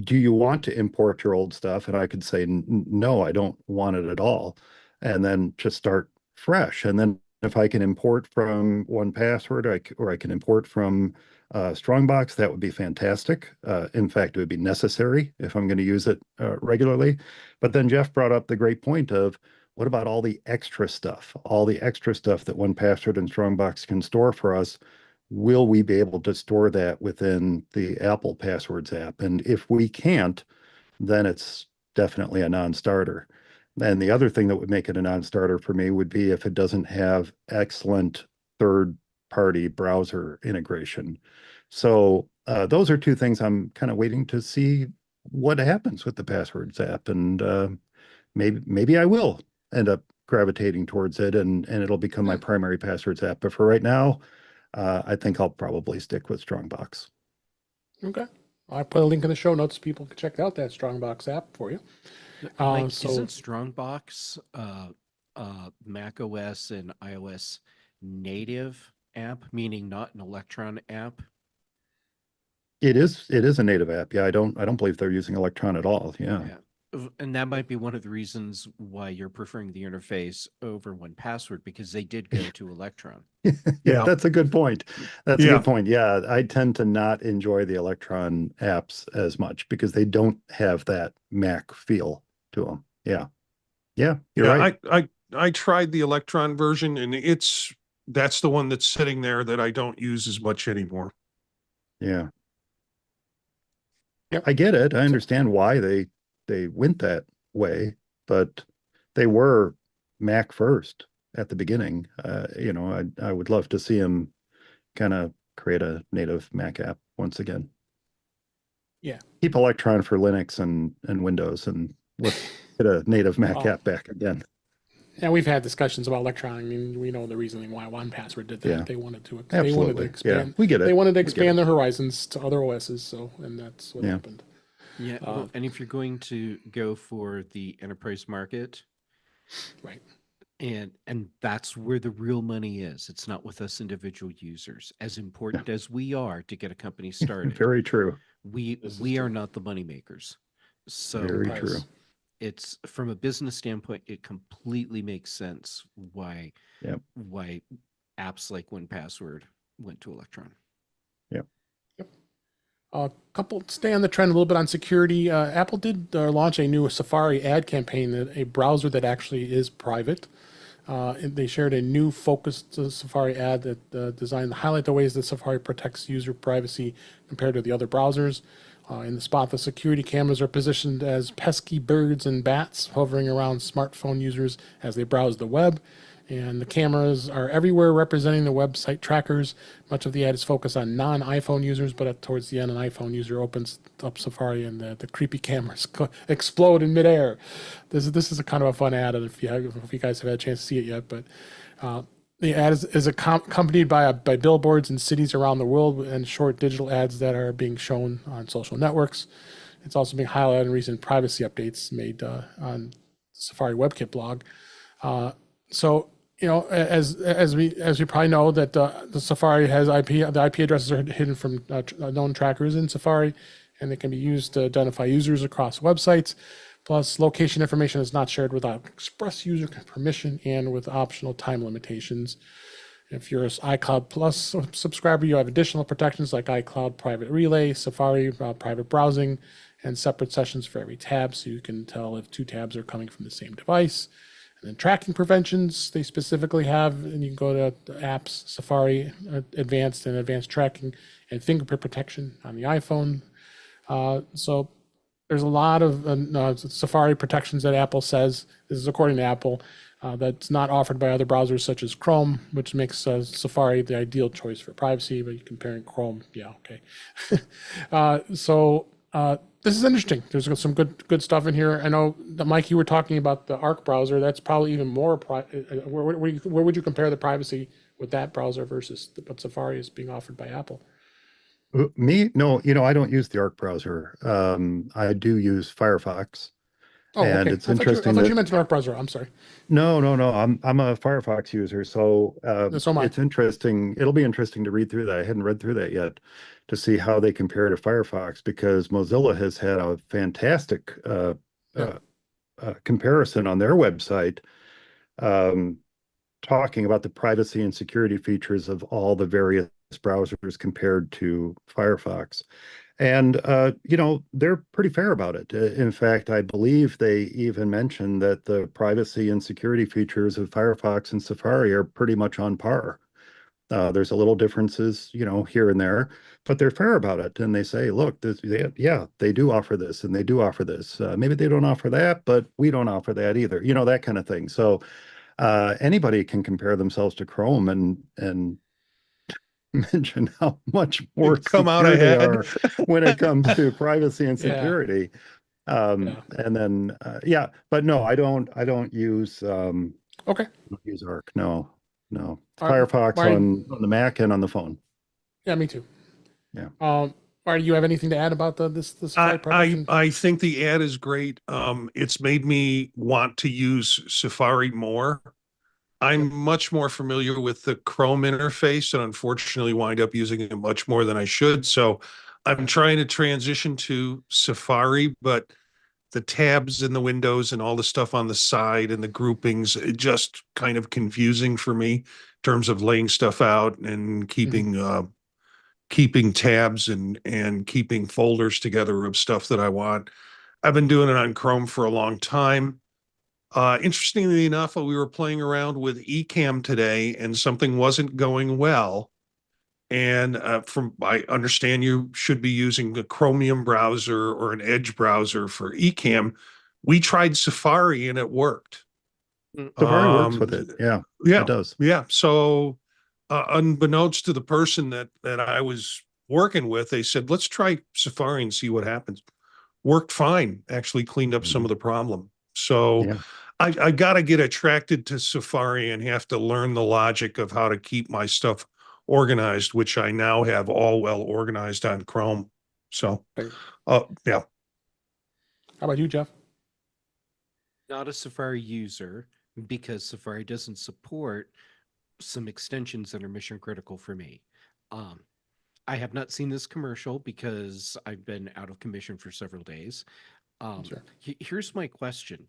Do you want to import your old stuff? And I could say, no, I don't want it at all. And then just start fresh. And then if I can import from 1Password, or I can import from Strongbox, that would be fantastic. In fact, it would be necessary if I'm going to use it regularly. But then Jeff brought up the great point of, what about all the extra stuff? All the extra stuff that 1Password and Strongbox can store for us. Will we be able to store that within the Apple Passwords app? And if we can't, then it's definitely a non-starter. And the other thing that would make it a non-starter for me would be if it doesn't have excellent third-party browser integration. So those are two things I'm kind of waiting to see what happens with the Passwords app. And maybe I will end up gravitating towards it, and it'll become my primary Passwords app. But for right now, I think I'll probably stick with Strongbox. Okay. I put a link in the show notes. People can check out that Strongbox app for you. Mike, so- isn't Strongbox Mac OS and iOS native app, meaning not an Electron app? It is a native app. Yeah, I don't believe they're using Electron at all. Yeah. And that might be one of the reasons why you're preferring the interface over 1Password, because they did go to Electron. Yeah. That's a good point. That's a Yeah. good point. Yeah, I tend to not enjoy the Electron apps as much because they don't have that Mac feel to them. Yeah. Yeah, you're Yeah, right. I tried the Electron version, and that's the one that's sitting there that I don't use as much anymore. Yeah. Yep. I get it. I understand why they went that way, but they were Mac first at the beginning. I would love to see them kind of create a native Mac app once again. Yeah. Keep Electron for Linux and Windows, and let's get a native Mac Oh. app back again. Yeah, we've had discussions about Electron. I mean, we know the reasoning why 1Password did that. Yeah. They wanted to Absolutely. expand. Yeah, we get it. They wanted to We get expand it. their horizons to other OSs. So, and that's what Yeah. happened. Yeah, well, and if you're going to go for the enterprise market, Right. and that's where the real money is. It's not with us individual users. As important as we are to get a company started, Very true. This is we are true. not the money makers. So Very Price. true. it's from a business standpoint, it completely makes sense why Yep. why apps like 1Password went to Electron. A couple stay on the trend a little bit on security. Apple did launch a new Safari ad campaign, a browser that actually is private. And they shared a new focused Safari ad that designed to highlight the ways that Safari protects user privacy compared to the other browsers. In the spot, the security cameras are positioned as pesky birds and bats hovering around smartphone users as they browse the web. And the cameras are everywhere representing the website trackers. Much of the ad is focused on non-iPhone users, but towards the end, an iPhone user opens up Safari and the creepy cameras explode in midair. This is a kind of a fun ad, if you guys have had a chance to see it yet. But the ad is accompanied by billboards in cities around the world and short digital ads that are being shown on social networks. It's also being highlighted in recent privacy updates made on Safari WebKit blog. So, as we probably know that the Safari has the IP addresses are hidden from known trackers in Safari, and they can be used to identify users across websites. Plus, location information is not shared without express user permission and with optional time limitations. If you're an iCloud Plus subscriber, you have additional protections like iCloud Private Relay, Safari private browsing, and separate sessions for every tab, so you can tell if two tabs are coming from the same device. And then tracking preventions, they specifically have, and you can go to the apps, Safari Advanced and Advanced Tracking, and fingerprint protection on the iPhone. So there's a lot of Safari protections that Apple says, this is according to Apple, that's not offered by other browsers such as Chrome, which makes Safari the ideal choice for privacy, but you're comparing Chrome, yeah, okay. This is interesting. There's some good stuff in here. I know, Mike, you were talking about the Arc browser. That's probably even more, where would you compare the privacy with that browser versus what Safari is being offered by Apple? Me? No, I don't use the Arc browser. I do use Firefox. Oh, And okay. it's I interesting thought that you meant an Arc browser. I'm sorry. no. I'm a Firefox user, so So am I. it's interesting. It'll be interesting to read through that. I hadn't read through that yet to see how they compare to Firefox, because Mozilla has had a fantastic comparison on their website, talking about the privacy and security features of all the various browsers compared to Firefox. And, they're pretty fair about it. In fact, I believe they even mentioned that the privacy and security features of Firefox and Safari are pretty much on par. There's a little differences, here and there, but they're fair about it. And they say, look, they do offer this and they do offer this. Maybe they don't offer that, but we don't offer that either, that kind of thing. So anybody can compare themselves to Chrome and mention how much more Come out secure they ahead. are when it comes to privacy and Yeah. security. Yeah. And then, but no, I don't use, Okay. use Arc. No. All right, Firefox Marty. on the Mac and on the phone. Yeah, me too. Yeah. Marty, you have anything to add about this Safari project? I think the ad is great. It's made me want to use Safari more. I'm much more familiar with the Chrome interface and unfortunately wind up using it much more than I should. So I'm trying to transition to Safari, but the tabs in the windows and all the stuff on the side and the groupings, it just kind of confusing for me in terms of laying stuff out and keeping tabs and keeping folders together of stuff that I want. I've been doing it on Chrome for a long time. Interestingly enough, we were playing around with Ecamm today and something wasn't going well. And I understand you should be using a Chromium browser or an Edge browser for Ecamm. We tried Safari and it worked. Safari works with it. Yeah, Yeah, it does. yeah. So unbeknownst to the person that I was working with, they said, let's try Safari and see what happens. Worked fine, actually cleaned up some of the problem. So Yeah. I got to get attracted to Safari and have to learn the logic of how to keep my stuff organized, which I now have all well organized on Chrome. So, Right. yeah. How about you, Jeff? Not a Safari user because Safari doesn't support some extensions that are mission critical for me. I have not seen this commercial because I've been out of commission for several days. Sure. Here's my question,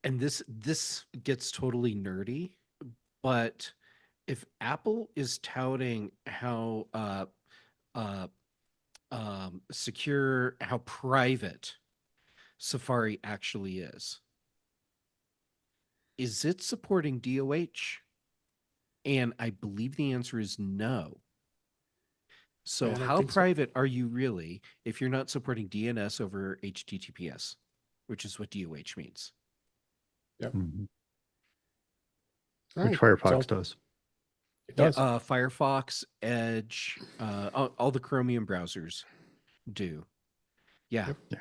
and this gets totally nerdy, but if Apple is touting how secure, how private Safari actually is it supporting DOH? And I believe the answer is no. So I don't how think so. private are you really if you're not supporting DNS over HTTPS, which is what DOH means? Mhm. All Which right, Firefox so does. it does. Firefox, Edge, all the Chromium browsers do. Yeah. Yep. Yeah.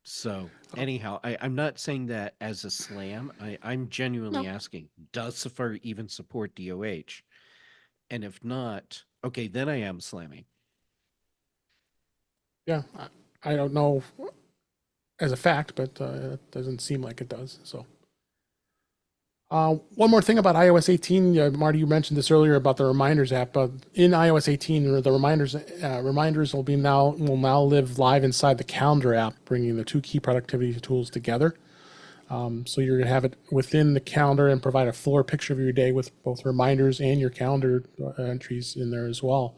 So anyhow, I'm not saying that as a slam. I'm genuinely asking, does Safari even support DOH? And if not, okay, then I am slamming. Yeah, I don't know as a fact, but it doesn't seem like it does. So, one more thing about iOS 18, Marty, you mentioned this earlier about the Reminders app. In iOS 18, the reminders will now live live inside the Calendar app, bringing the two key productivity tools together. So you're gonna have it within the calendar and provide a fuller picture of your day with both reminders and your calendar entries in there as well.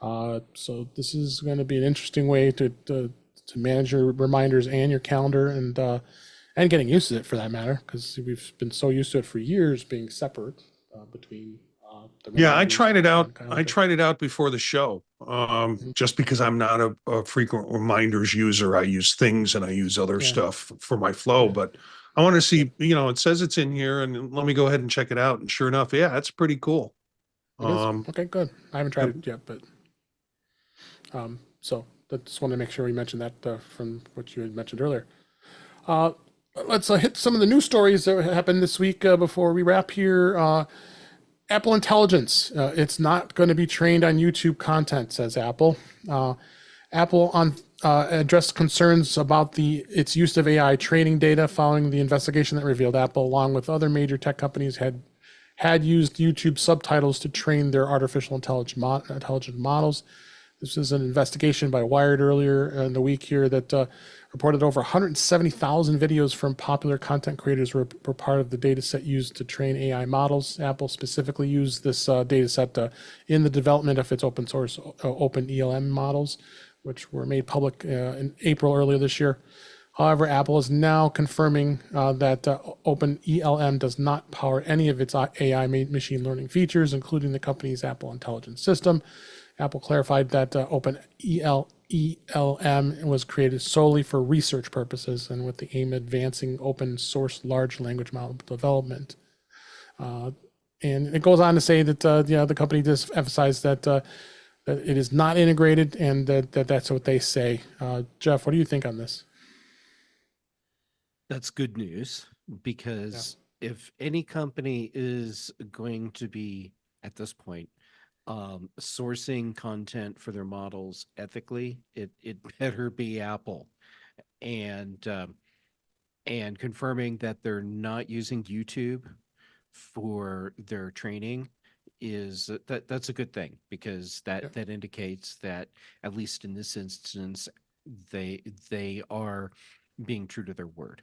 So this is going to be an interesting way to manage your reminders and your calendar and getting used to it for that matter, because we've been so used to it for years being separate between the Yeah, I reminders tried it out. and I calendar. tried it out before the show. Just because I'm not a frequent reminders user, I use things and I use other Yeah. stuff for my flow. Yeah. But I want to see, it says it's in here, and let me go ahead and check it out. And sure enough, yeah, that's pretty cool. It is? Okay, good. I haven't tried it yet, but so I just want to make sure we mentioned that from what you had mentioned earlier. Let's hit some of the news stories that happened this week before we wrap here. Apple Intelligence. It's not going to be trained on YouTube content, says Apple. Apple addressed concerns about its use of AI training data following the investigation that revealed Apple, along with other major tech companies, had used YouTube subtitles to train their artificial intelligent models. This is an investigation by Wired earlier in the week here that reported over 170,000 videos from popular content creators were part of the data set used to train AI models. Apple specifically used this data set in the development of its open source open ELM models, which were made public in April earlier this year. However, Apple is now confirming that Open ELM does not power any of its AI machine learning features, including the company's Apple Intelligence System. Apple clarified that Open ELM was created solely for research purposes and with the aim of advancing open source large language model development. And it goes on to say that the company does emphasize that that it is not integrated, and that's what they say. Jeff, what do you think on this? That's good news, because if any company is going to be at this point sourcing content for their models ethically, it better be Apple. And confirming that they're not using YouTube for their training is that's a good thing, because that indicates that, at least in this instance, they are being true to their word.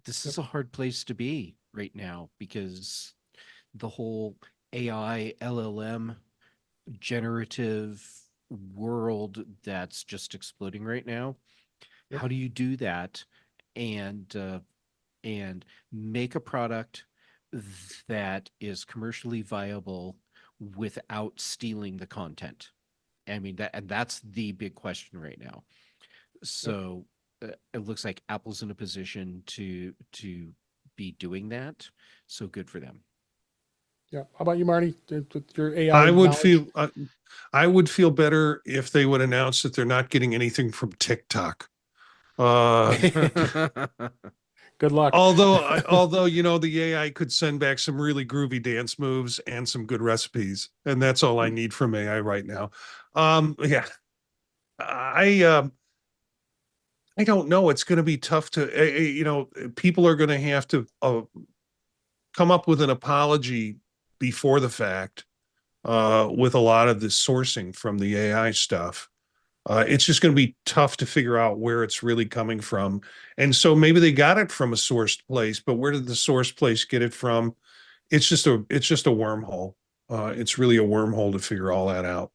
This is a hard place to be right now, because the whole AI LLM generative world that's just exploding right now. Yep. How do you do that and make a product that is commercially viable without stealing the content? I mean, that's the big question right now. So it looks like Apple's in a position to be doing that. So good for them. Yeah. How about you, Marty? With your AI I would feel better if they would announce that they're not getting anything from TikTok. Good luck. Although the AI could send back some really groovy dance moves and some good recipes, and that's all I need from AI right now. Yeah, I don't know. It's going to be tough to, people are going to have to come up with an apology before the fact with a lot of this sourcing from the AI stuff. It's just going to be tough to figure out where it's really coming from. And so maybe they got it from a sourced place, but where did the source place get it from? It's just a wormhole. It's really a wormhole to figure all that out.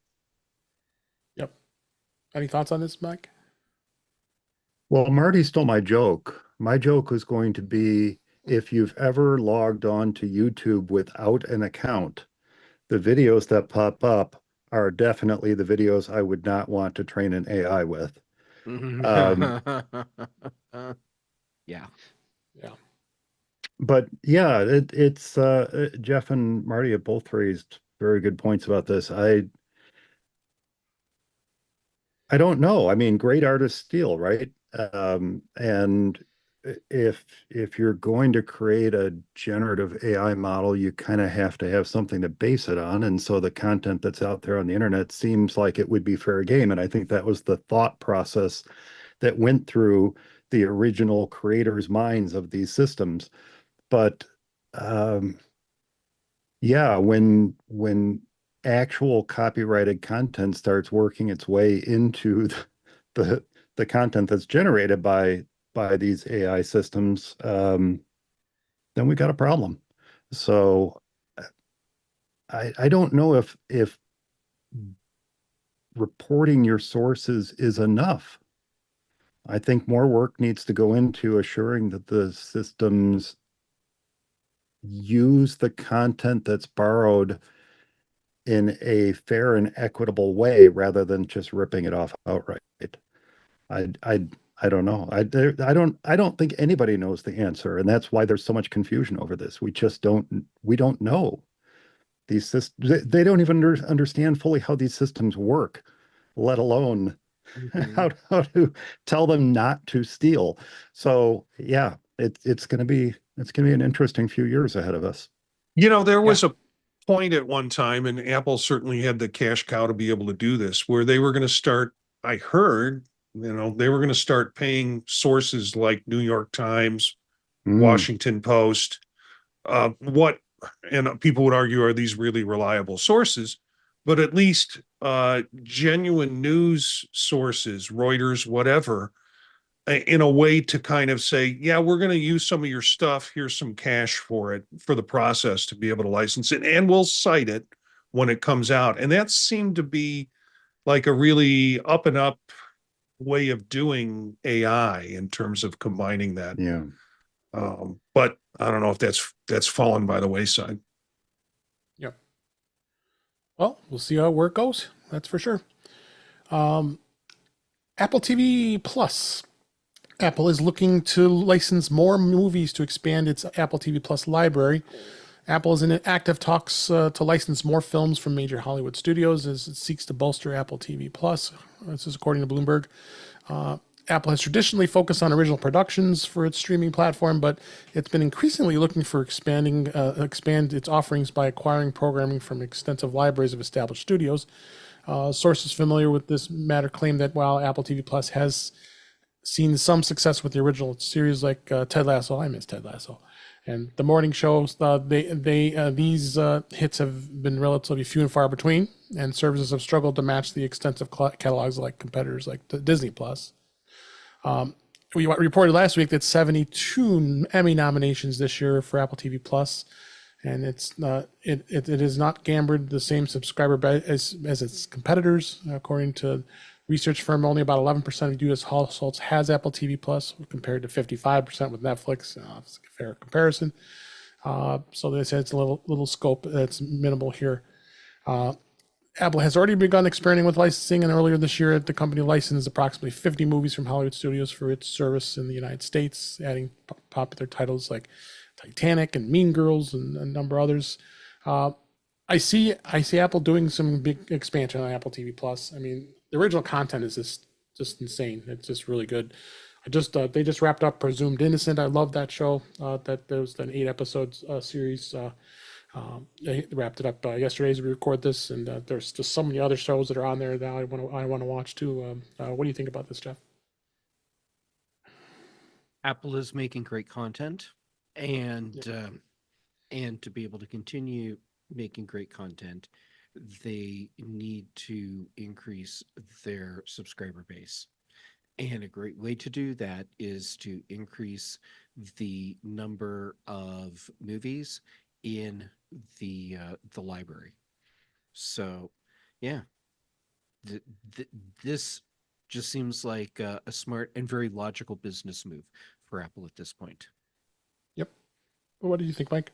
Yep. Any thoughts on this, Mike? Well, Marty stole my joke. My joke was going to be, if you've ever logged on to YouTube without an account, the videos that pop up are definitely the videos I would not want to train an AI with. Yeah. But yeah, it's Jeff and Marty have both raised very good points about this. I don't know. I mean, great artists steal, right? And if you're going to create a generative AI model, you kind of have to have something to base it on. And so the content that's out there on the internet seems like it would be fair game. And I think that was the thought process that went through the original creators' minds of these systems. But yeah, when actual copyrighted content starts working its way into the content that's generated by these AI systems, then we got a problem. So I don't know if reporting your sources is enough. I think more work needs to go into assuring that the systems use the content that's borrowed in a fair and equitable way rather than just ripping it off outright. I don't know. I don't think anybody knows the answer, and that's why there's so much confusion over this. We don't know. These systems, they don't even understand fully how these systems work, let alone how to tell them not to steal. So yeah, it's going to be an interesting few years ahead of us. There was a point at one time, and Apple certainly had the cash cow to be able to do this, where they were going to start, I heard, they were going to start paying sources like New York Times, Washington Post, and people would argue, are these really reliable sources? But at least genuine news sources, Reuters, whatever, in a way to kind of say, yeah, we're going to use some of your stuff. Here's some cash for it, for the process to be able to license it, and we'll cite it when it comes out. And that seemed to be like a really up and up way of doing AI in terms of combining that. Yeah. But I don't know if that's fallen by the wayside. Yep. Well, we'll see where it goes. That's for sure. Apple TV Plus. Apple is looking to license more movies to expand its Apple TV Plus library. Apple is in active talks to license more films from major Hollywood studios as it seeks to bolster Apple TV Plus. This is according to Bloomberg. Apple has traditionally focused on original productions for its streaming platform, but it's been increasingly looking for expand its offerings by acquiring programming from extensive libraries of established studios. Sources familiar with this matter claim that while Apple TV Plus has seen some success with the original series like Ted Lasso, I miss Ted Lasso, and the morning shows, these hits have been relatively few and far between, and services have struggled to match the extensive catalogs like competitors like Disney Plus. We reported last week that 72 Emmy nominations this year for Apple TV Plus, and it has not gambled the same subscriber base as its competitors. According to research firm, only about 11% of U.S. households has Apple TV Plus, compared to 55% with Netflix. It's a fair comparison. So they said it's a little scope that's minimal here. Apple has already begun experimenting with licensing, and earlier this year, the company licensed approximately 50 movies from Hollywood studios for its service in the United States, adding popular titles like Titanic and Mean Girls and a number of others. I see Apple doing some big expansion on Apple TV Plus. I mean, the original content is just insane. It's just really good. They just wrapped up Presumed Innocent. I love that show. That there was an 8 episodes series. They wrapped it up yesterday as we record this, and there's just so many other shows that are on there that I want to watch too. What do you think about this, Jeff? Apple is making great content, and to be able to continue making great content, they need to increase their subscriber base. And a great way to do that is to increase the number of movies in the library. So, yeah, this just seems like a smart and very logical business move for Apple at this point. Yep. What do you think, Mike?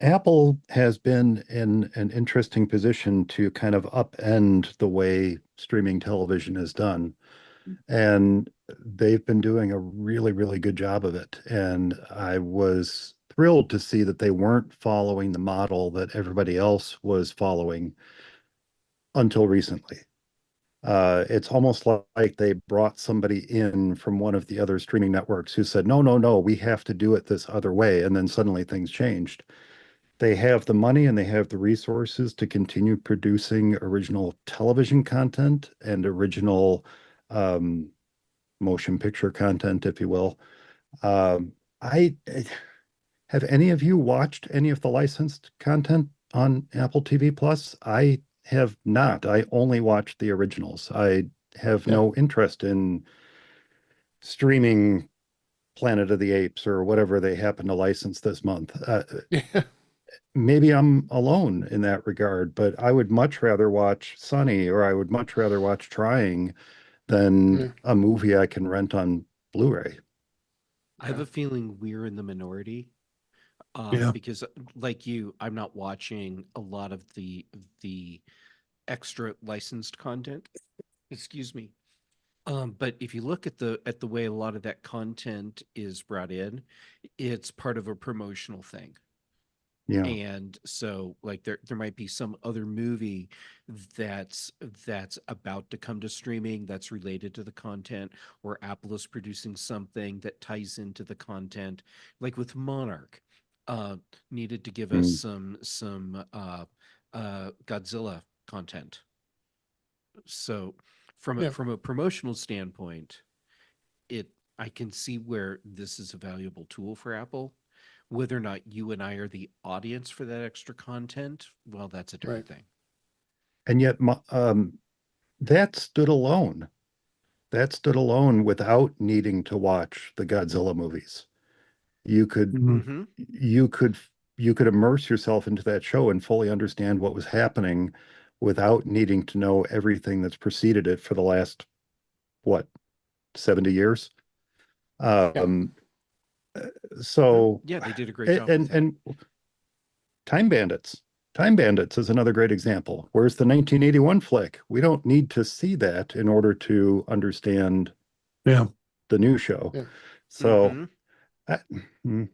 Apple has been in an interesting position to kind of upend the way streaming television is done. And they've been doing a really, really good job of it. And I was thrilled to see that they weren't following the model that everybody else was following until recently. It's almost like they brought somebody in from one of the other streaming networks who said, no, no, no, we have to do it this other way. And then suddenly things changed. They have the money and they have the resources to continue producing original television content and original motion picture content, if you will. I have any of you watched any of the licensed content on Apple TV Plus? I have not. I only watched the originals. I have no interest in streaming Planet of the Apes or whatever they happen to license this month. Yeah. Maybe I'm alone in that regard, but I would much rather watch Sunny, or I would much rather watch Trying than a movie I can rent on Blu-ray. I have a feeling we're in the minority, Yeah. because like you, I'm not watching a lot of the extra licensed content. Excuse me. But if you look at the way a lot of that content is brought in, it's part of a promotional thing. Yeah. And so like there might be some other movie that's about to come to streaming that's related to the content, or Apple is producing something that ties into the content. Like with Monarch, needed to give us some Godzilla content. So from a promotional standpoint, I can see where this is a valuable tool for Apple. Whether or not you and I are the audience for that extra content, well, that's a different thing. And yet, that stood alone. That stood alone without needing to watch the Godzilla movies. You could Mhm. Mm-hmm. you could you could immerse yourself into that show and fully understand what was happening without needing to know everything that's preceded it for the last, what, 70 years. Um, so Yeah, they did a great job with and that. Time Bandits. Time Bandits is another great example. Where's the 1981 flick? We don't need to see that in order to understand Yeah. the new show. Yeah. So Mm-hmm. I, mm,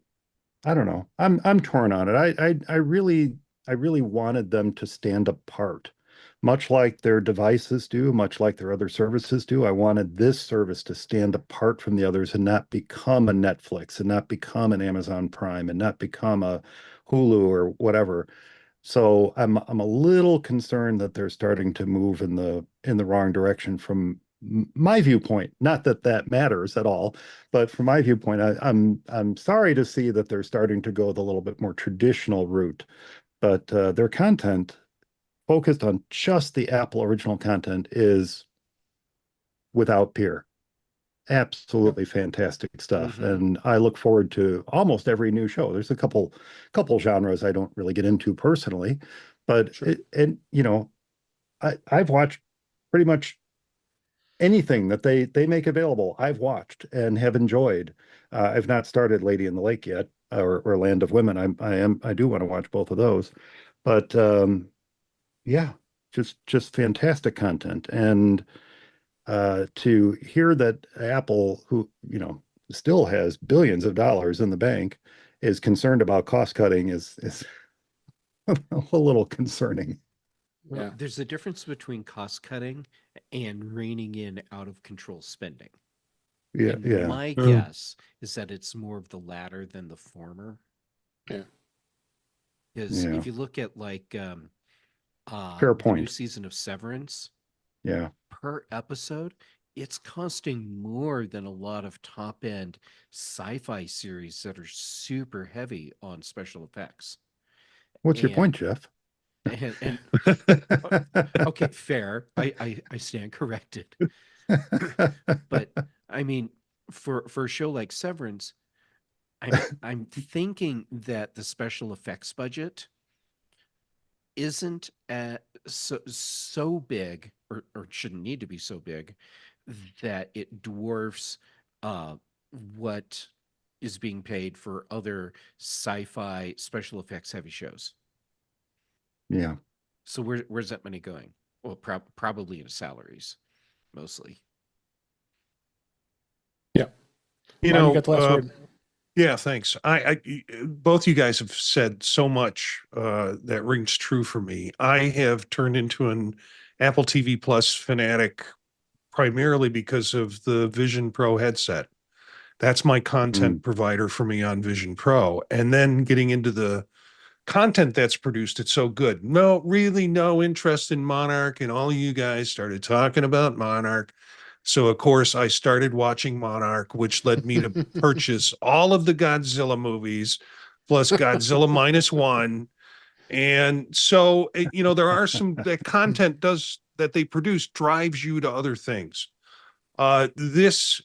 I don't know. I'm torn on it. I really wanted them to stand apart, much like their devices do, much like their other services do. I wanted this service to stand apart from the others and not become a Netflix and not become an Amazon Prime and not become a Hulu or whatever. So I'm a little concerned that they're starting to move in the wrong direction from my viewpoint. Not that that matters at all, but from my viewpoint, I'm sorry to see that they're starting to go the little bit more traditional route. But their content focused on just the Apple original content is without peer. Absolutely fantastic stuff, Mm-hmm. and I look forward to almost every new show. There's a couple genres I don't really get into personally, but Sure. I've watched pretty much anything that they make available. I've watched and have enjoyed. I've not started Lady in the Lake yet, or Land of Women. I do want to watch both of those, but yeah, just fantastic content. And to hear that Apple, who, still has billions of dollars in the bank, is concerned about cost cutting is a little concerning. Well, Yeah. there's a difference between cost cutting and reining in out of control spending. Yeah, And yeah. my Mm. guess is that it's more of the latter than the former. Yeah. Because Yeah. if you look at Fair the new point. season of Severance, Yeah. per episode, it's costing more than a lot of top end sci-fi series that are super heavy on special effects. What's your And point, Jeff? and okay, fair. I stand corrected. But I mean, for a show like Severance, I'm thinking that the special effects budget isn't so big, or shouldn't need to be so big, that it dwarfs uh, what is being paid for other sci-fi special effects heavy shows. Yeah. So where's that money going? Well, probably into salaries mostly. Yeah. You Ron, you know, got the last word. yeah, thanks. Both you guys have said so much that rings true for me. I have turned into an Apple TV Plus fanatic primarily because of the Vision Pro headset. That's my content Mm. provider for me on Vision Pro. And then getting into the content that's produced, it's so good. No, really no interest in Monarch, and all of you guys started talking about Monarch. So of course I started watching Monarch, which led me to purchase all of the Godzilla movies plus Godzilla minus one. And so there are some that content does that they produce drives you to other things. This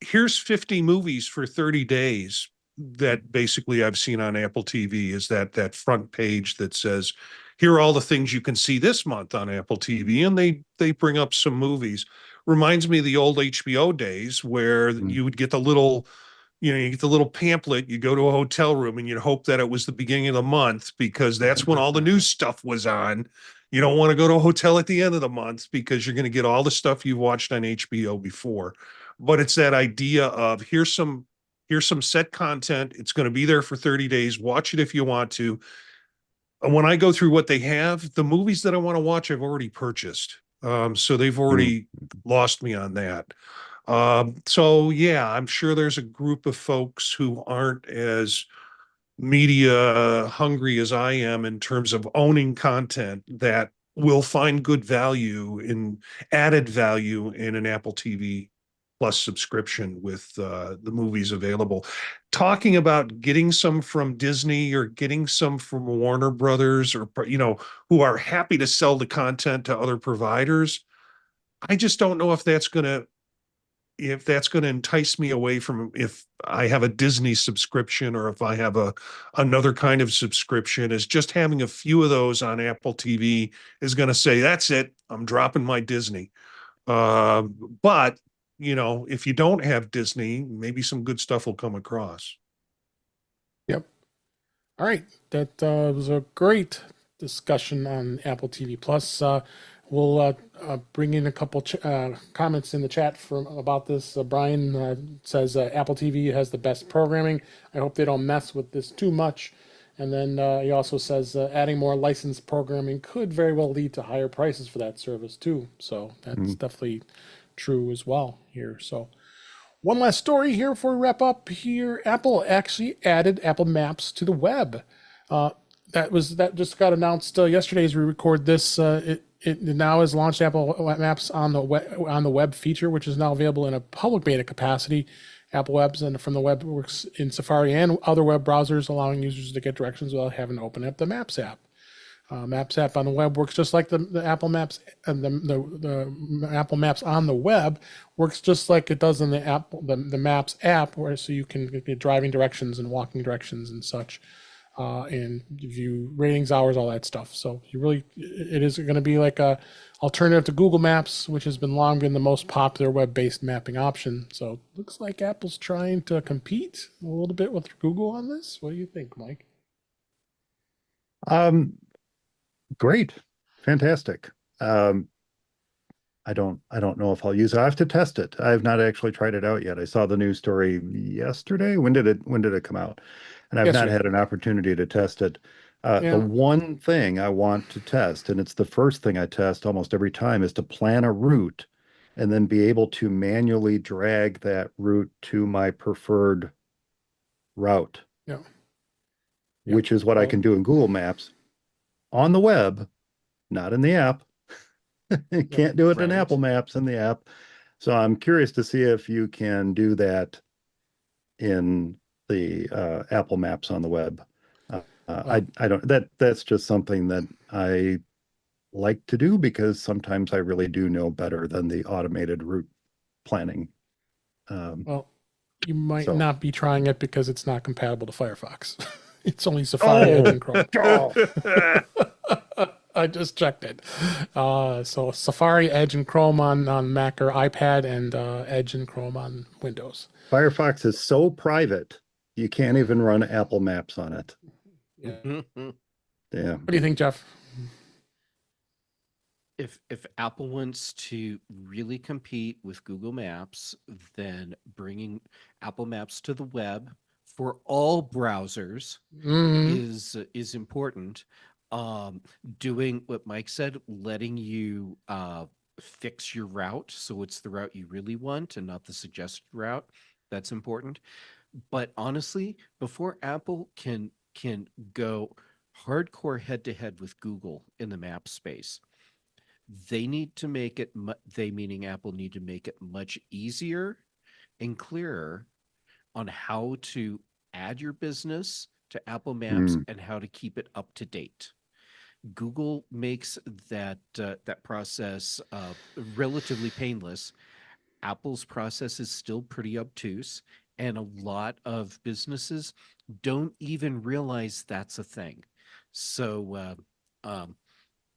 Here's 50 movies for 30 days that basically I've seen on Apple TV is that front page that says, here are all the things you can see this month on Apple TV. And they bring up some movies. Reminds me of the old HBO days where Mm. you would get the little, you get the little pamphlet, you go to a hotel room and you'd hope that it was the beginning of the month because that's when all the new stuff was on. You don't want to go to a hotel at the end of the month because you're going to get all the stuff you've watched on HBO before. But it's that idea of here's some set content. It's going to be there for 30 days. Watch it if you want to. And when I go through what they have, the movies that I want to watch, I've already purchased. So they've Mm. already lost me on that. So yeah, I'm sure there's a group of folks who aren't as media hungry as I am in terms of owning content that will find good value in added value in an Apple TV Plus subscription with the movies available. Talking about getting some from Disney or getting some from Warner Brothers, or who are happy to sell the content to other providers. I just don't know if that's gonna entice me away from, if I have a Disney subscription or if I have another kind of subscription, is just having a few of those on Apple TV is going to say, that's it, I'm dropping my Disney. But if you don't have Disney, maybe some good stuff will come across. Yep. All right. That was a great discussion on Apple TV Plus. We'll bring in a couple comments in the chat about this. Brian says Apple TV has the best programming. I hope they don't mess with this too much. And then he also says adding more licensed programming could very well lead to higher prices for that service too. So that's definitely true as well here. So one last story here before we wrap up here. Apple actually added Apple Maps to the web. That just got announced yesterday as we record this. It now has launched Apple Maps on the web feature, which is now available in a public beta capacity. Apple Webs and from the web works in Safari and other web browsers, allowing users to get directions without having to open up the Maps app. Maps app on the web works just like the Apple Maps, and the Apple Maps on the web works just like it does in the Maps app, where so you can get driving directions and walking directions and such. And view ratings, hours, all that stuff. So it is going to be like a alternative to Google Maps, which has been long been the most popular web-based mapping option. So looks like Apple's trying to compete a little bit with Google on this. What do you think, Mike? Great. Fantastic. I don't know if I'll use it. I have to test it. I have not actually tried it out yet. I saw the news story yesterday. When did it come out? And I've not had an opportunity to test it. The one thing I want to test, and it's the first thing I test almost every time, is to plan a route and then be able to manually drag that route to my preferred route. Yeah. Which is what I can do in Google Maps on the web, not in the app. You can't do it in Apple Maps in the app. So I'm curious to see if you can do that in the Apple Maps on the web. I don't, that's just something that I like to do because sometimes I really do know better than the automated route planning. Well, you might not be trying it because it's not compatible to Firefox. It's only Safari, Edge, and Chrome. I just checked it. So Safari, Edge, and Chrome on Mac or iPad, and Edge and Chrome on Windows. Firefox is so private, you can't even run Apple Maps on it. Yeah. Yeah. What do you think, Jeff? If Apple wants to really compete with Google Maps, then bringing Apple Maps to the web for all browsers is important. Doing what Mike said, letting you fix your route so it's the route you really want and not the suggested route, that's important. But honestly, before Apple can go hardcore head to head with Google in the map space, they need to make it, they meaning Apple, need to make it much easier and clearer on how to add your business to Apple Maps and how to keep it up to date. Google makes that process relatively painless. Apple's process is still pretty obtuse, and a lot of businesses don't even realize that's a thing. So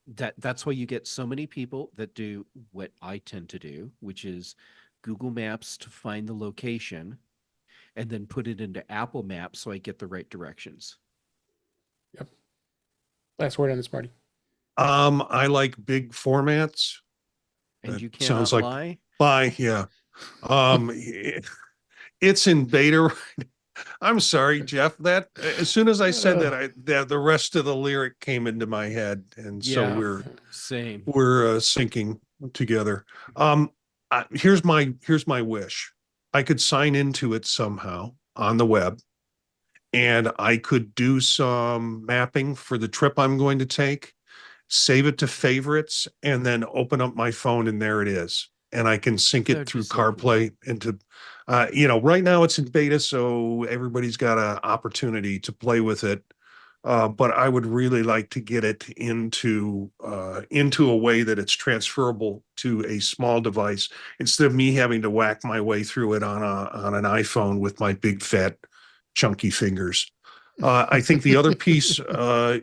that's why you get so many people that do what I tend to do, which is Google Maps to find the location and then put it into Apple Maps so I get the right directions. Yep. Last word on this, Marty. I like big formats. And you can't sounds like lie? Bye, yeah. It's in beta. I'm sorry, Jeff. That as soon as I said that, the rest of the lyric came into my head, and so we're syncing together. Here's my wish. I could sign into it somehow on the web, and I could do some mapping for the trip I'm going to take, save it to favorites, and then open up my phone, and there it is. and I can sync it That'd be through so cool. CarPlay into, right now it's in beta, so everybody's got an opportunity to play with it. But I would really like to get it into a way that it's transferable to a small device instead of me having to whack my way through it on an iPhone with my big fat chunky fingers. I think the other piece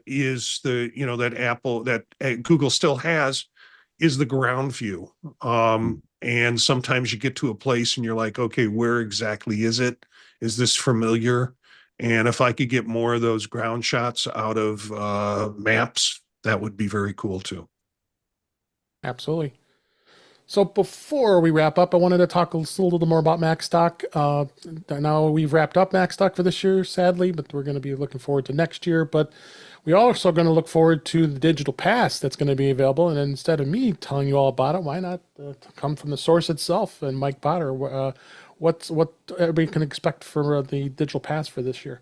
is that Google still has is the ground view. And sometimes you get to a place and you're like, okay, where exactly is it? Is this familiar? And if I could get more of those ground shots out of maps, that would be very cool too. Absolutely. So before we wrap up, I wanted to talk a little more about MacStock. Now we've wrapped up MacStock for this year, sadly, but we're going to be looking forward to next year. But we're also going to look forward to the digital pass that's going to be available. And instead of me telling you all about it, why not come from the source itself? And Mike Potter, what everybody can expect for the digital pass for this year?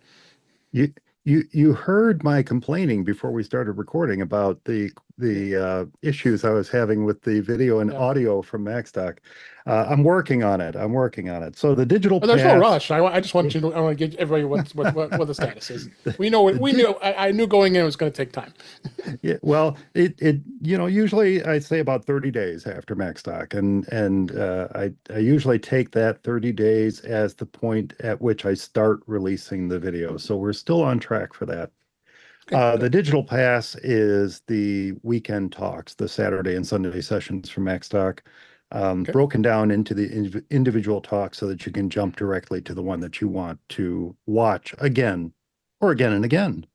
You heard my complaining before we started recording about the issues I was having with the video and audio from MacStock. I'm working on it. So the digital There's pass, no rush. I just want I want to give everybody what the status is. We knew. I knew going in it was going to take time. Yeah, well, it usually I say about 30 days after MacStock, and I usually take that 30 days as the point at which I start releasing the video. So we're still on track for that. The digital pass is the weekend talks, the Saturday and Sunday sessions from MacStock, broken down into the individual talks so that you can jump directly to the one that you want to watch again or again and again,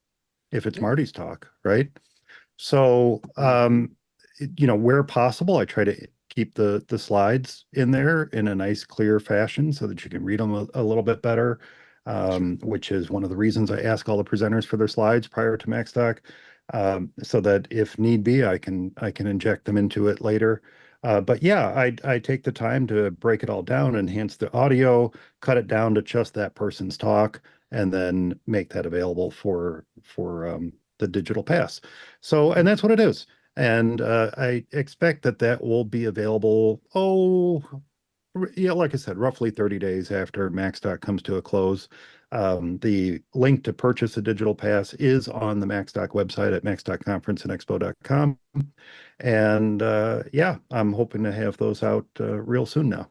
if it's Marty's talk, right? So, where possible, I try to keep the slides in there in a nice, clear fashion so that you can read them a little bit better, which is one of the reasons I ask all the presenters for their slides prior to MacStock, so that if need be, I can inject them into it later. But yeah, I take the time to break it all down, enhance the audio, cut it down to just that person's talk, and then make that available for the digital pass. So, and that's what it is. And I expect that will be available, like I said, roughly 30 days after MacStock comes to a close. The link to purchase a digital pass is on the MacStock website at macstockconferenceandexpo.com. And I'm hoping to have those out real soon now.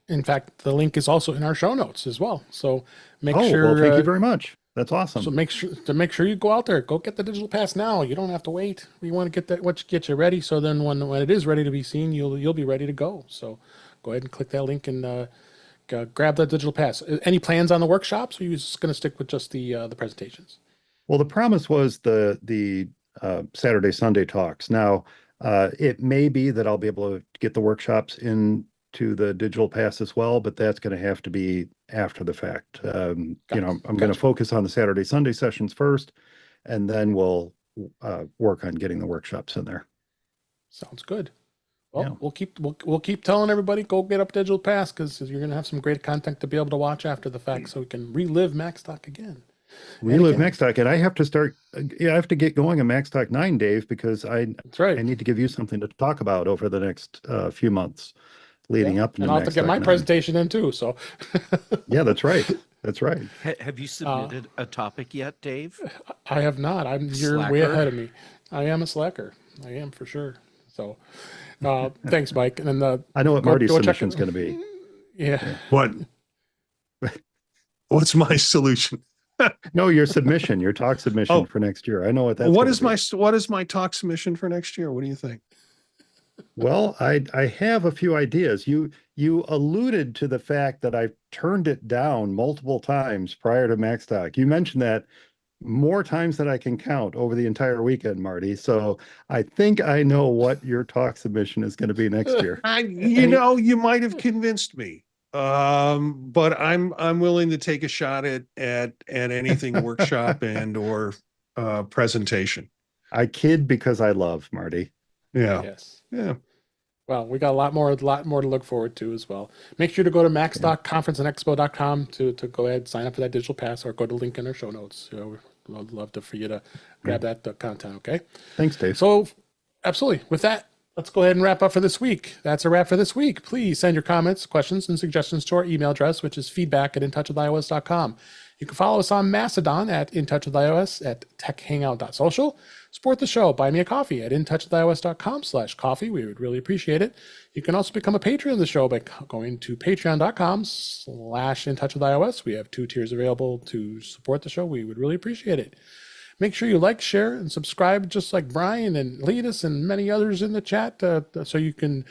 In fact, the link is also in our show notes as well. So make Well, sure. thank you very much. That's awesome. So make sure you go out there, go get the digital pass now. You don't have to wait. We want to get you ready. So then when it is ready to be seen, you'll be ready to go. So go ahead and click that link and grab the digital pass. Any plans on the workshops? Or are you just going to stick with just the presentations? Well, the promise was the Saturday, Sunday talks. Now, it may be that I'll be able to get the workshops into the digital pass as well, but that's going to have to be after the fact. I'm going to focus on the Saturday, Sunday sessions first, and then we'll work on getting the workshops in there. Sounds good. Well, we'll keep telling everybody, go get up digital pass, because you're going to have some great content to be able to watch after the fact, so we can relive MacStock again. Relive MacStock, and I have to start. I have to get going on MacStock 9, Dave, because That's right. I need to give you something to talk about over the next few months leading up. And I'll have to get my presentation in too. So. Yeah, that's right. That's right. Have you submitted a topic yet, Dave? I have not. You're way ahead of me. I am a slacker. I am for sure. So, thanks, Mike. And then I know what Marty's submission is going to be. Yeah. What's my solution? No, your submission, your talk submission for next year. I know what that's. What is my talk submission for next year? What do you think? Well, I have a few ideas. You alluded to the fact that I've turned it down multiple times prior to MacStock. You mentioned that more times than I can count over the entire weekend, Marty. So I think I know what your talk submission is going to be next year. You might have convinced me. But I'm willing to take a shot at anything workshop and or presentation. I kid because I love, Marty. Yeah. Yes. Yeah. Well, we got a lot more to look forward to as well. Make sure to go to macstockconferenceandexpo.com to go ahead and sign up for that digital pass, or go to the link in our show notes. We'd love for you to grab that content. Okay. Thanks, Dave. So, absolutely. With that, let's go ahead and wrap up for this week. That's a wrap for this week. Please send your comments, questions, and suggestions to our email address, which is feedback@intouchwithios.com. You can follow us on Mastodon at intouchwithios, at techhangout.social. Support the show. Buy me a coffee at intouchwithios.com/coffee. We would really appreciate it. You can also become a patron of the show by going to patreon.com/intouchwithios. We have 2 tiers available to support the show. We would really appreciate it. Make sure you like, share, and subscribe, just like Brian and Leadus and many others in the chat, so you can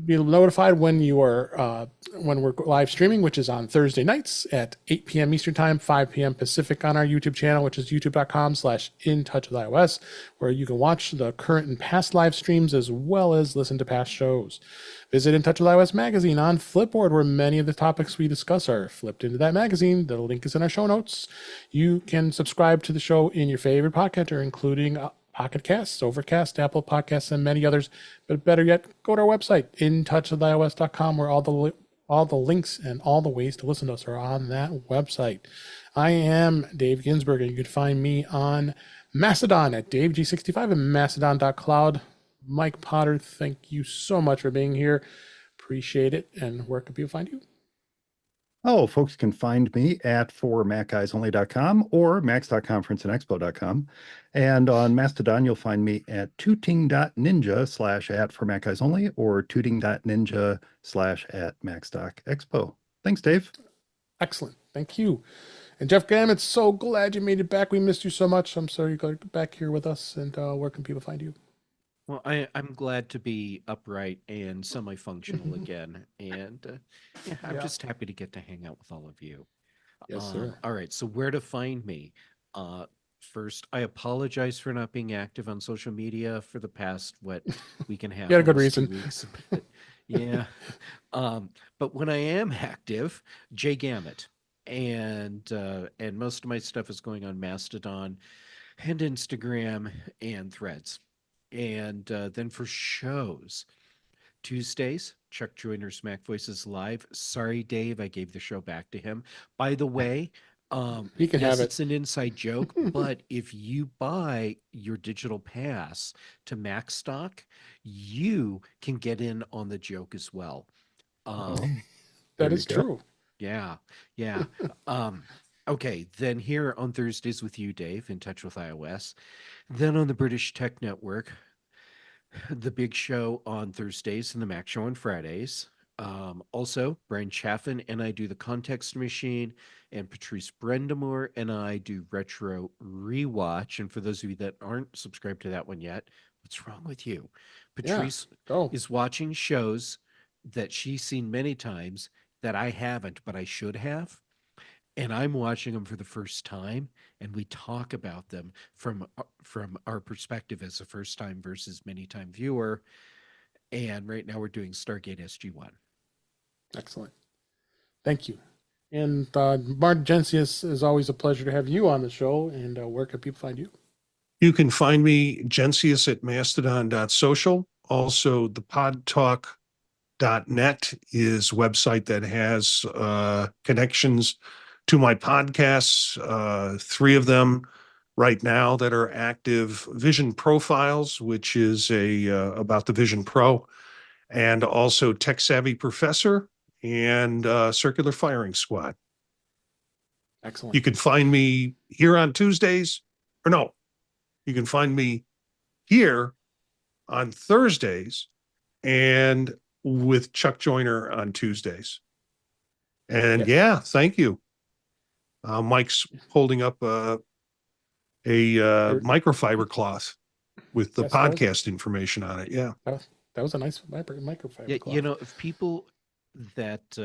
be notified when you are when we're live streaming, which is on Thursday nights at 8 p.m. Eastern Time, 5 p.m. Pacific on our YouTube channel, which is youtube.com/intouchwithios, where you can watch the current and past live streams as well as listen to past shows. Visit In Touch with iOS magazine on Flipboard, where many of the topics we discuss are flipped into that magazine. The link is in our show notes. You can subscribe to the show in your favorite podcatcher, including Pocket Casts, Overcast, Apple Podcasts, and many others. But better yet, go to our website, intouchwithios.com, where all the links and all the ways to listen to us are on that website. I am Dave Ginsburg, and you can find me on Mastodon at DaveG65 and Mastodon.cloud. Mike Potter, thank you so much for being here. Appreciate it. And where can people find you? Oh, folks can find me at formacisonly.com or max.conferenceandexpo.com. And on Mastodon, you'll find me at tooting.ninja/@formacisonly or tooting.ninja/@max.expo. Thanks, Dave. Excellent. Thank you. And Jeff Gammett, so glad you made it back. We missed you so much. I'm sorry you got back here with us. And where can people find you? Well, I'm glad to be upright and semi-functional again, and yeah, I'm just happy to get to hang out with all of you. Yes, sir. All right, so where to find me? First, I apologize for not being active on social media for the past week and a half. You had a good almost 2 reason. weeks. Yeah, but when I am active, Jay Gammett, and most of my stuff is going on Mastodon and Instagram and Threads. And then for shows, Tuesdays, Chuck Joyner's Mac Voices Live. Sorry, Dave, I gave the show back to him. By the way, He can yes, have it. it's an inside joke, but if you buy your digital pass to Macstock, you can get in on the joke as well. That There is you go. true. Yeah, yeah. Okay, then here on Thursdays with you, Dave, In Touch with iOS. Then on the British Tech Network, the Big Show on Thursdays and the Mac Show on Fridays. Also, Brian Chaffin and I do the Context Machine, and Patrice Brendamore and I do Retro Rewatch. And for those of you that aren't subscribed to that one yet, what's wrong with you? Patrice Go. is watching shows that she's seen many times that I haven't, but I should have. And I'm watching them for the first time, and we talk about them from our perspective as a first time versus many time viewer. And right now we're doing Stargate SG-1. Excellent. Thank you. And Martin Gensius, is always a pleasure to have you on the show. And where can people find you? You can find me, Gensius, at mastodon.social. Also, the podtalk.net is a website that has connections to my podcasts, 3 of them right now that are active: Vision Profiles, which is about the Vision Pro, and also Tech Savvy Professor and Circular Firing Squad. Excellent. You can find me here on Tuesdays, or no, you can find me here on Thursdays and with Chuck Joyner on Tuesdays. And yeah, thank you. Mike's holding up a microfiber cloth with the Yes, podcast information on it. Yeah. That was a nice microfiber. Yeah, cloth. you know, if people that,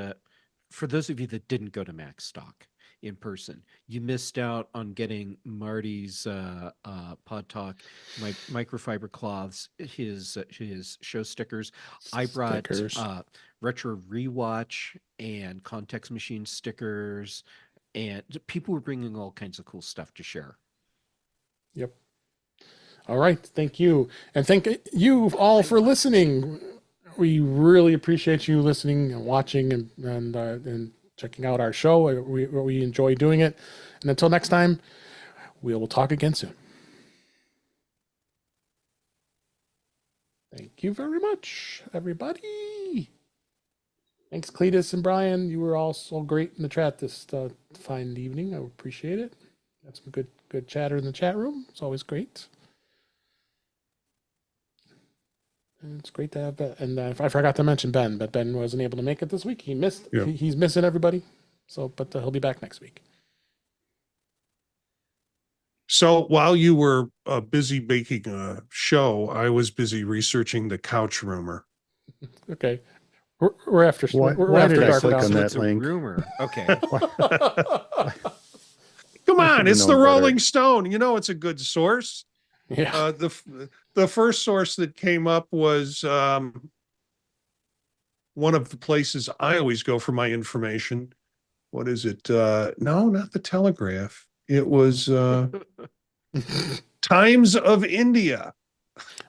for those of you that didn't go to Macstock in person, you missed out on getting Marty's Pod Talk, my microfiber cloths, his show stickers. I brought Stickers. Retro Rewatch and Context Machine stickers, and people were bringing all kinds of cool stuff to share. Yep. All right. Thank you. And thank you all for listening. We really appreciate you listening and watching and checking out our show. We enjoy doing it. And until next time, we will talk again soon. Thank you very much, everybody. Thanks, Cletus and Brian. You were all so great in the chat this fine evening. I appreciate it. Got some good chatter in the chat room. It's always great. And it's great to have Ben. And I forgot to mention Ben, but Ben wasn't able to make it this week. He missed. Yeah. He's missing everybody. So, but he'll be back next week. So while you were busy making a show, I was busy researching the couch rumor. Okay. We're after. Why- we're why after did I dark click now. on So that it's a link? rumor. Okay. Come I on, should've it's the known better. Rolling Stone. You know, it's a good source. Yeah. The first source that came up was one of the places I always go for my information. What is it? No, not the Telegraph. It was Times of India.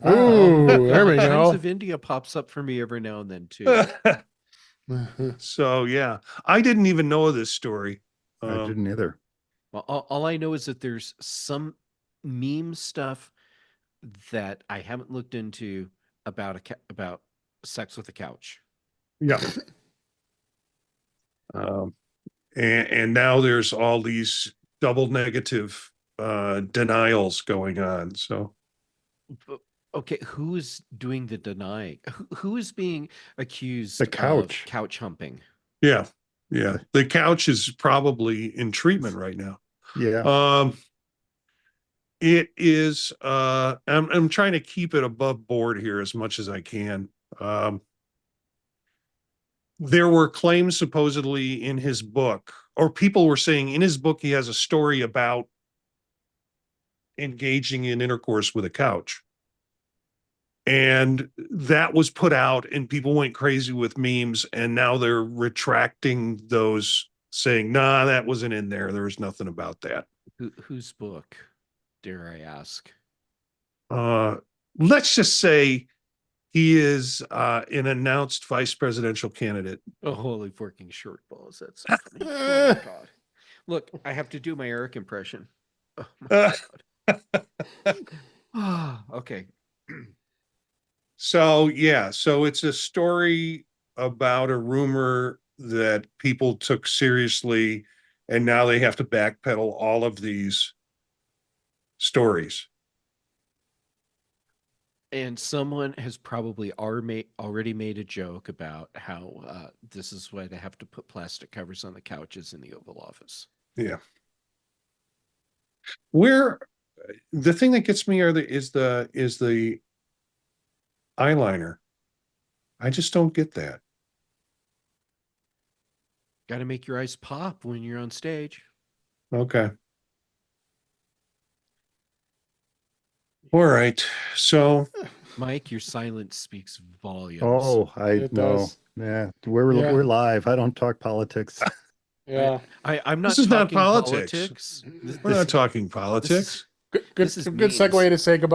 Ooh, there we Times go. of India pops up for me every now and then too. So yeah, I didn't even know this story. I didn't either. Well, all I know is that there's some meme stuff that I haven't looked into about about sex with a couch. Yeah. And now there's all these double negative denials going on. So Okay, who is doing the denying? Who is being accused The couch. of couch humping? yeah, the couch is probably in treatment right now. Yeah. It is I'm trying to keep it above board here as much as I can. There were claims supposedly in his book, or people were saying in his book he has a story about engaging in intercourse with a couch. And that was put out and people went crazy with memes, and now they're retracting those, saying, nah, that wasn't in there. There was nothing about that. Whose book, dare I ask? Let's just say he is an announced vice presidential candidate. Oh, holy forking short balls. That's so funny. Oh my God. Look, I have to do my Eric impression. Oh my God. Okay. So yeah, so it's a story about a rumor that people took seriously, and now they have to backpedal all of these stories. And someone has probably already made a joke about how this is why they have to put plastic covers on the couches in the Oval Office. Yeah. Where the thing that gets me is the eyeliner. I just don't get that. Got to make your eyes pop when you're on stage. Okay. All right. So Mike, your silence speaks volumes. Oh, I It know. does. Yeah. Yeah. We're live. I don't talk politics. Yeah. I'm not This is not talking politics. politics. We're not talking politics. Good This is segue memes. to say goodbye.